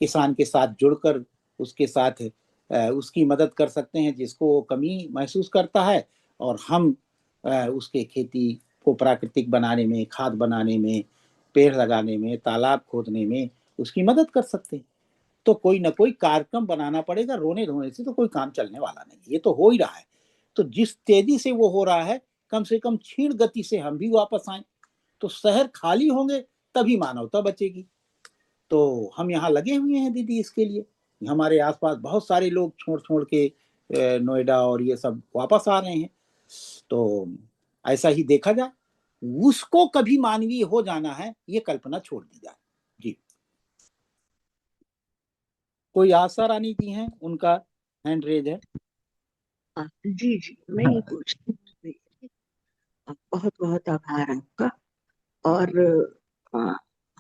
किसान के साथ जुड़कर उसके साथ उसकी मदद कर सकते हैं जिसको वो कमी महसूस करता है, और हम उसके खेती को प्राकृतिक बनाने में, खाद बनाने में, पेड़ लगाने में, तालाब खोदने में उसकी मदद कर सकते हैं। तो कोई ना कोई कार्यक्रम बनाना पड़ेगा, रोने धोने से तो कोई काम चलने वाला नहीं, ये तो हो ही रहा है। तो जिस तेजी से वो हो रहा है, कम से कम क्षीण गति से हम भी वापस आए, तो शहर खाली होंगे तभी मानवता बचेगी। तो हम यहाँ लगे हुए हैं दीदी इसके लिए। हमारे आसपास बहुत सारे लोग छोड़ छोड़ के नोएडा और ये सब वापस आ रहे हैं। तो ऐसा ही देखा जाए, उसको कभी मानवीय हो जाना है, ये कल्पना छोड़ दी जाए। जी। कोई आशा रानी जी हैं, उनका हैंड रेज है। जी जी, मैं ये पूछ रही हूँ भैया जी, बहुत बहुत आभार आपका। और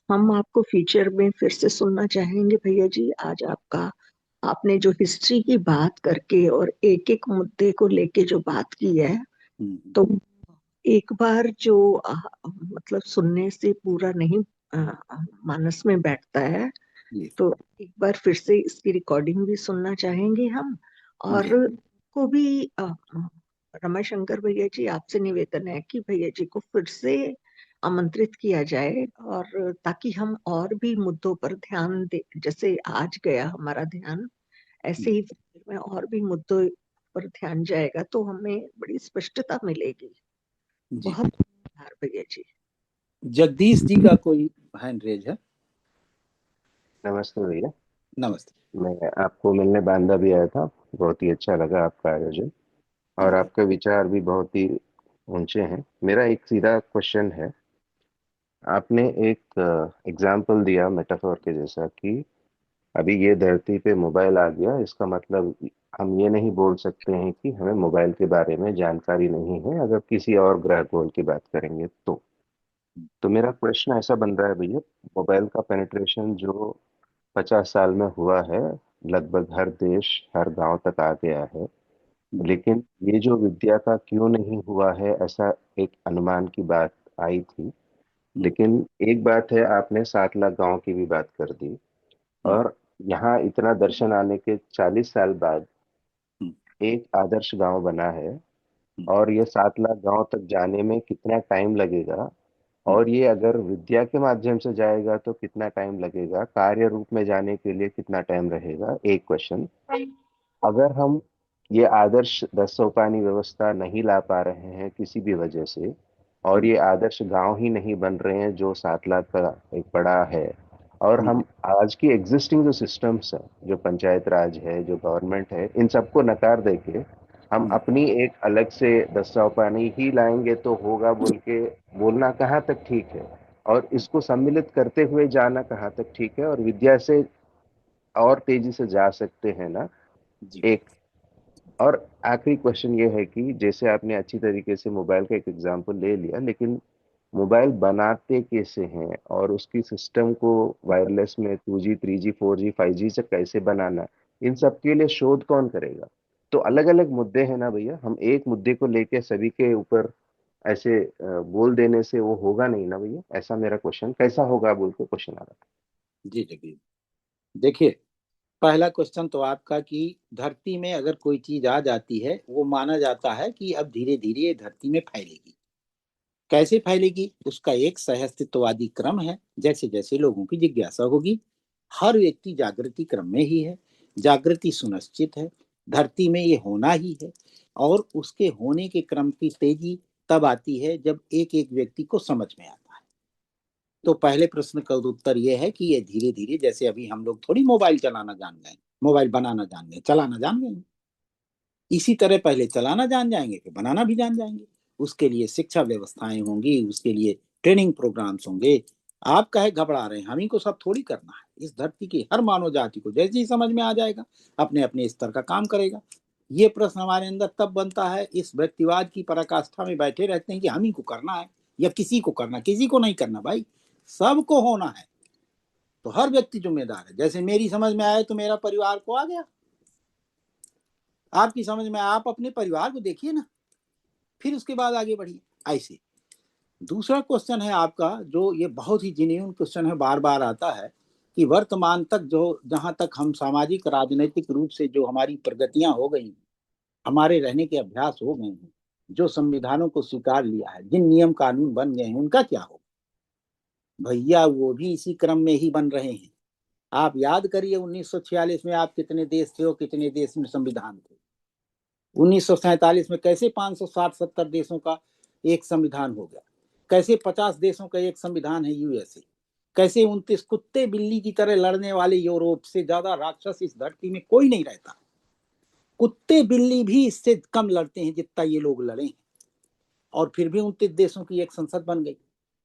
हम आपको फ्यूचर में फिर से सुनना चाहेंगे भैया जी। आज आपका, आपने जो हिस्ट्री की बात करके और एक एक मुद्दे को लेके जो बात की है, तो एक बार जो मतलब सुनने से पूरा नहीं मानस में बैठता है, जी तो एक बार फिर से इसकी रिकॉर्डिंग भी सुनना चाहेंगे हम। और जी को भी रमाशंकर भैया जी, आपसे निवेदन है कि भैया जी को फिर से आमंत्रित किया जाए, और ताकि हम और भी मुद्दों पर ध्यान दे। जैसे आज गया हमारा ध्यान, ऐसे ही फ्यूचर में और भी मुद्दों पर ध्यान जाएगा, तो हमें बड़ी स्पष्टता मिलेगी। जी। बहुत आभार भैया जी। जगदीश जी का कोई हैंड रेज है? नमस्ते भैया। नमस्ते। मैं आपको मिलने बांदा भी आया था, बहुत ही अच्छा लगा आपका आयोजन, और जी आपके विचार भी बहुत ही ऊंचे हैं। मेरा एक सीधा क्वेश्चन है। आपने एक एग्जाम्पल दिया मेटाफोर के जैसा कि अभी ये धरती पे मोबाइल आ गया, इसका मतलब हम ये नहीं बोल सकते हैं कि हमें मोबाइल के बारे में जानकारी नहीं है, अगर किसी और ग्रह गोल की बात करेंगे तो मेरा प्रश्न ऐसा बन रहा है भैया, मोबाइल का पेनिट्रेशन जो 50 साल में हुआ है, लगभग हर देश हर गांव तक आ गया है, लेकिन ये जो विद्या का क्यों नहीं हुआ है, ऐसा एक अनुमान की बात आई थी। लेकिन एक बात है, आपने 7 लाख गांव की भी बात कर दी, और यहाँ इतना दर्शन आने के 40 साल बाद एक आदर्श गांव बना है, और ये 7 लाख गांव तक जाने में कितना टाइम लगेगा, और ये अगर विद्या के माध्यम से जाएगा तो कितना टाइम लगेगा, कार्य रूप में जाने के लिए कितना टाइम रहेगा, एक क्वेश्चन। अगर हम ये आदर्श 10 सोपानी व्यवस्था नहीं ला पा रहे हैं किसी भी वजह से, और ये आदर्श गांव ही नहीं बन रहे हैं जो 7 लाख का एक बड़ा है, और हम आज की एग्जिस्टिंग जो सिस्टम्स है, जो पंचायत राज है, जो गवर्नमेंट है, इन सबको नकार देके हम अपनी एक अलग से 10 सोपानी ही लाएंगे तो होगा बोल के बोलना कहाँ तक ठीक है, और इसको सम्मिलित करते हुए जाना कहाँ तक ठीक है, और विद्या से और तेजी से जा सकते हैं ना। जी एक और आखिरी क्वेश्चन ये है कि जैसे आपने अच्छी तरीके से मोबाइल का एक एग्जांपल ले लिया, लेकिन मोबाइल बनाते कैसे हैं, और उसकी सिस्टम को वायरलेस में 2G 3G 4G 5G से कैसे बनाना, इन सब के लिए शोध कौन करेगा। तो अलग अलग मुद्दे हैं ना भैया, हम एक मुद्दे को लेके सभी के ऊपर ऐसे बोल देने से वो होगा नहीं ना भैया। ऐसा मेरा क्वेश्चन, कैसा होगा बोल के क्वेश्चन आ रहा था। जी जगदीश, देखिए, पहला क्वेश्चन तो आपका कि धरती में अगर कोई चीज आ जाती है, वो माना जाता है कि अब धीरे धीरे ये धरती में फैलेगी। कैसे फैलेगी, उसका एक सहअस्तित्ववादी क्रम है। जैसे जैसे लोगों की जिज्ञासा होगी, हर व्यक्ति जागृति क्रम में ही है, जागृति सुनिश्चित है, धरती में ये होना ही है। और उसके होने के क्रम की तेजी तब आती है जब एक एक व्यक्ति को समझ में आता है। तो पहले प्रश्न का उत्तर यह है कि ये धीरे धीरे, जैसे अभी हम लोग थोड़ी मोबाइल चलाना जान गए, मोबाइल बनाना जान गए, चलाना जान गए, इसी तरह पहले चलाना जान जाएंगे, फिर बनाना भी जान जाएंगे। उसके लिए शिक्षा व्यवस्थाएं होंगी, उसके लिए ट्रेनिंग प्रोग्राम्स होंगे। आप कहे घबरा रहे हैं, हम ही को सब थोड़ी करना है। इस धरती की हर मानव जाति को जैसे ही समझ में आ जाएगा, अपने अपने स्तर का काम करेगा। ये प्रश्न हमारे अंदर तब बनता है, इस व्यक्तिवाद की पराकाष्ठा में बैठे रहते हैं कि हम ही को करना है या किसी को करना। किसी को नहीं करना भाई, सबको होना है। तो हर व्यक्ति जिम्मेदार है। जैसे मेरी समझ में आए तो मेरा परिवार को आ गया, आपकी समझ में आप अपने परिवार को देखिए ना, फिर उसके बाद आगे बढ़िए। ऐसे दूसरा क्वेश्चन है आपका, जो ये बहुत ही जेन्युइन क्वेश्चन है, बार बार आता है कि वर्तमान तक जो, जहां तक हम सामाजिक राजनीतिक रूप से जो हमारी प्रगतियां हो गई, हमारे रहने के अभ्यास हो गए हैं, जो संविधानों को स्वीकार लिया है, जिन नियम कानून बन गए हैं, उनका क्या हो। भैया वो भी इसी क्रम में ही बन रहे हैं। आप याद करिए 1946 में आप कितने देश थे और कितने देश में संविधान थे। 1947 में कैसे 560-70 देशों का एक संविधान हो गया, कैसे 50 देशों का एक संविधान है यूएसए, कैसे 29 कुत्ते बिल्ली की तरह लड़ने वाले यूरोप से ज्यादा राक्षस इस धरती में कोई नहीं रहता। कुत्ते बिल्ली भी इससे कम लड़ते हैं जितना ये लोग लड़े हैं, और फिर भी 29 देशों की एक संसद बन गई,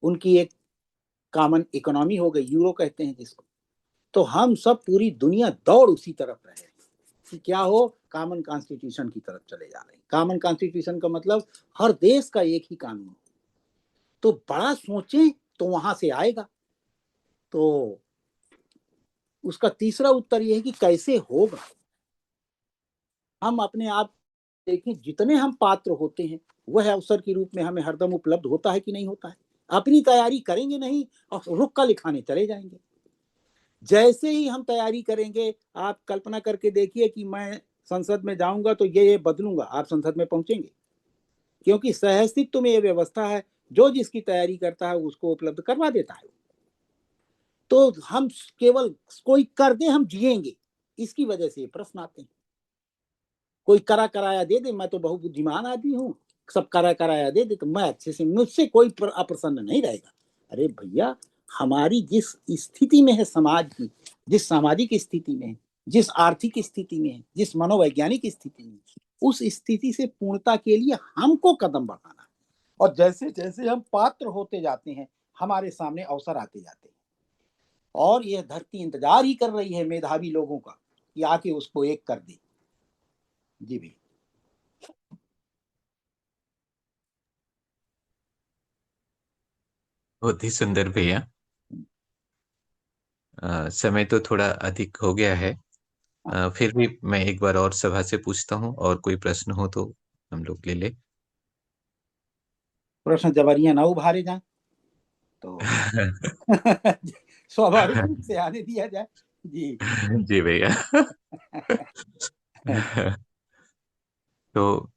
उनकी एक कॉमन इकोनॉमी हो गई, यूरो कहते हैं जिसको। तो हम सब पूरी दुनिया दौड़ उसी तरफ रहे कि क्या हो, कॉमन कॉन्स्टिट्यूशन की तरफ चले जा रहे हैं। कॉमन कॉन्स्टिट्यूशन का मतलब हर देश का एक ही कानून। तो बड़ा सोचें तो वहां से आएगा। तो उसका तीसरा उत्तर यह है कि कैसे होगा। हम अपने आप देखें, जितने हम पात्र होते हैं वह अवसर के रूप में हमें हरदम उपलब्ध होता है कि नहीं होता है। अपनी तैयारी करेंगे नहीं और रुक्का लिखाने चले जाएंगे। जैसे ही हम तैयारी करेंगे, आप कल्पना करके देखिए कि मैं संसद में जाऊंगा तो ये बदलूंगा, आप संसद में पहुंचेंगे, क्योंकि सहअस्तित्व में ये व्यवस्था है, जो जिसकी तैयारी करता है उसको उपलब्ध करवा देता है। तो हम केवल कोई कर दे, हम जिएंगे, इसकी वजह से ये प्रश्न आते हैं। कोई करा कराया दे दे, मैं तो बहुत बुद्धिमान आदमी हूँ, सब करा कराया दे दे तो मैं अच्छे से, मुझसे कोई अप्रसन्न नहीं रहेगा। अरे भैया, हमारी जिस स्थिति में है समाज की, जिस सामाजिक स्थिति में है, जिस आर्थिक स्थिति में है, जिस मनोवैज्ञानिक स्थिति में, उस स्थिति से पूर्णता के लिए हमको कदम बढ़ाना है। और जैसे जैसे हम पात्र होते जाते हैं, हमारे सामने अवसर आते जाते हैं। और यह धरती इंतजार ही कर रही है मेधावी लोगों का कि आके उसको एक कर दे। जी भी। बहुत ही सुंदर भैया। समय तो थोड़ा अधिक हो गया है। फिर भी मैं एक बार और सभा से पूछता हूँ, और कोई प्रश्न हो तो हम लोग ले ले। प्रश्न जबरिया ना उभारे जाए तो स्वाभाविक रूप से आने दिया जाए। जी जी भैया। तो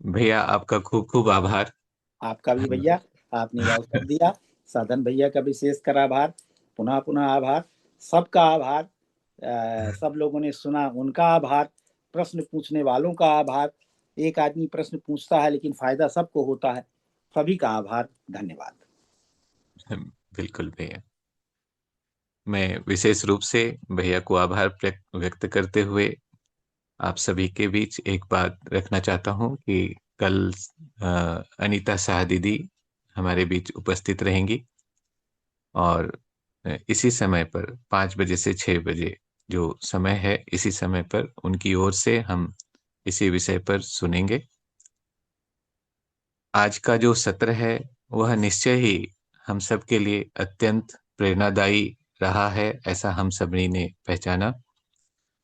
भैया, आपका खूब खूब आभार। आपका भी भैया, आपने यह अवसर दिया। साधन भैया का विशेष कर आभार, पुनः पुनः आभार, सबका आभार। सब लोगों ने सुना, उनका आभार। प्रश्न पूछने वालों का आभार। एक आदमी प्रश्न पूछता है लेकिन फायदा सबको होता है। सभी का आभार, धन्यवाद। बिल्कुल भैया। मैं विशेष रूप से भैया को आभार व्यक्त करते हुए आप सभी के बीच एक बात रखना चाहता हूं कि कल अनीता शाह दीदी हमारे बीच उपस्थित रहेंगी, और इसी समय पर 5 बजे से 6 बजे जो समय है, इसी समय पर उनकी ओर से हम इसी विषय पर सुनेंगे। आज का जो सत्र है वह निश्चय ही हम सब के लिए अत्यंत प्रेरणादायी रहा है, ऐसा हम सभी ने पहचाना।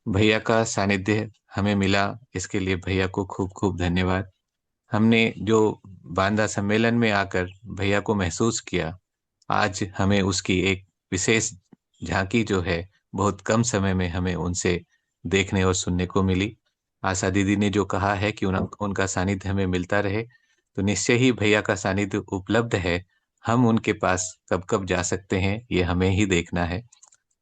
भैया का सानिध्य हमें मिला, इसके लिए भैया को खूब खूब धन्यवाद। हमने जो बांदा सम्मेलन में आकर भैया को महसूस किया, आज हमें उसकी एक विशेष झांकी जो है, बहुत कम समय में हमें उनसे देखने और सुनने को मिली। आशा दीदी ने जो कहा है कि उनका सानिध्य हमें मिलता रहे, तो निश्चय ही भैया का सानिध्य उपलब्ध है। हम उनके पास कब कब जा सकते हैं, ये हमें ही देखना है।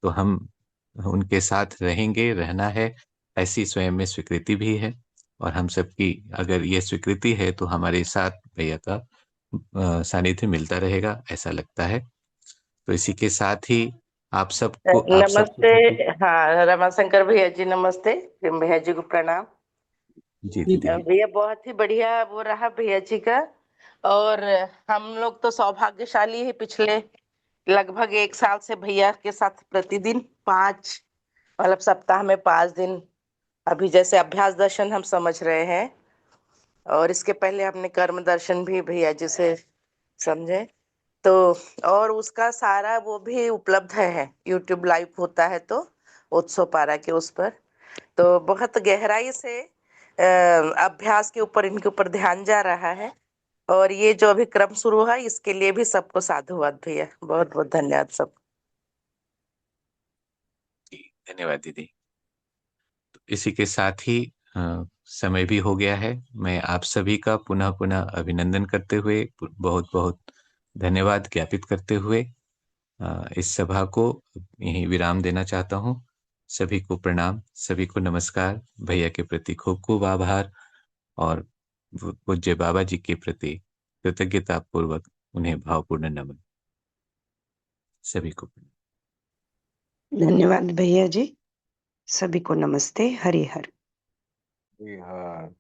तो हम उनके साथ रहेंगे, रहना है, ऐसी स्वयं में स्वीकृति भी है। और हम सबकी अगर ये स्वीकृति है तो हमारे साथ भैया का सानिध्य मिलता रहेगा, ऐसा लगता है। तो इसी के साथ ही आप सबको नमस्ते। हाँ, रमाशंकर भैया जी नमस्ते। भैया जी को प्रणाम। जी दीदी। भैया बहुत ही बढ़िया वो रहा भैया जी का। और हम लोग तो सौभाग्यशाली है, पिछले लगभग 1 साल से भैया के साथ प्रतिदिन 5 मतलब सप्ताह में 5 दिन अभी जैसे अभ्यास दर्शन हम समझ रहे हैं, और इसके पहले हमने कर्म दर्शन भी भैया जी से समझे। तो और उसका सारा वो भी उपलब्ध है, यूट्यूब लाइव होता है तो उत्सव पारा के उस पर। तो बहुत गहराई से अभ्यास के ऊपर इनके ऊपर ध्यान जा रहा है। और ये जो अभी क्रम शुरू हुआ, इसके लिए भी सबको साधुवाद भैया, बहुत बहुत धन्यवाद सब। धन्यवाद दीदी। तो इसी के साथ ही समय भी हो गया है। मैं आप सभी का पुनः पुनः अभिनंदन करते हुए, बहुत बहुत धन्यवाद ज्ञापित करते हुए इस सभा को यहीं विराम देना चाहता हूं। सभी को प्रणाम, सभी को नमस्कार, भैया के प्रति खूब खूब आभार, और पूज्य बाबा जी के प्रति कृतज्ञता पूर्वक उन्हें भावपूर्ण नमन। सभी को धन्यवाद भैया जी। सभी को नमस्ते, हरि हर। हाँ।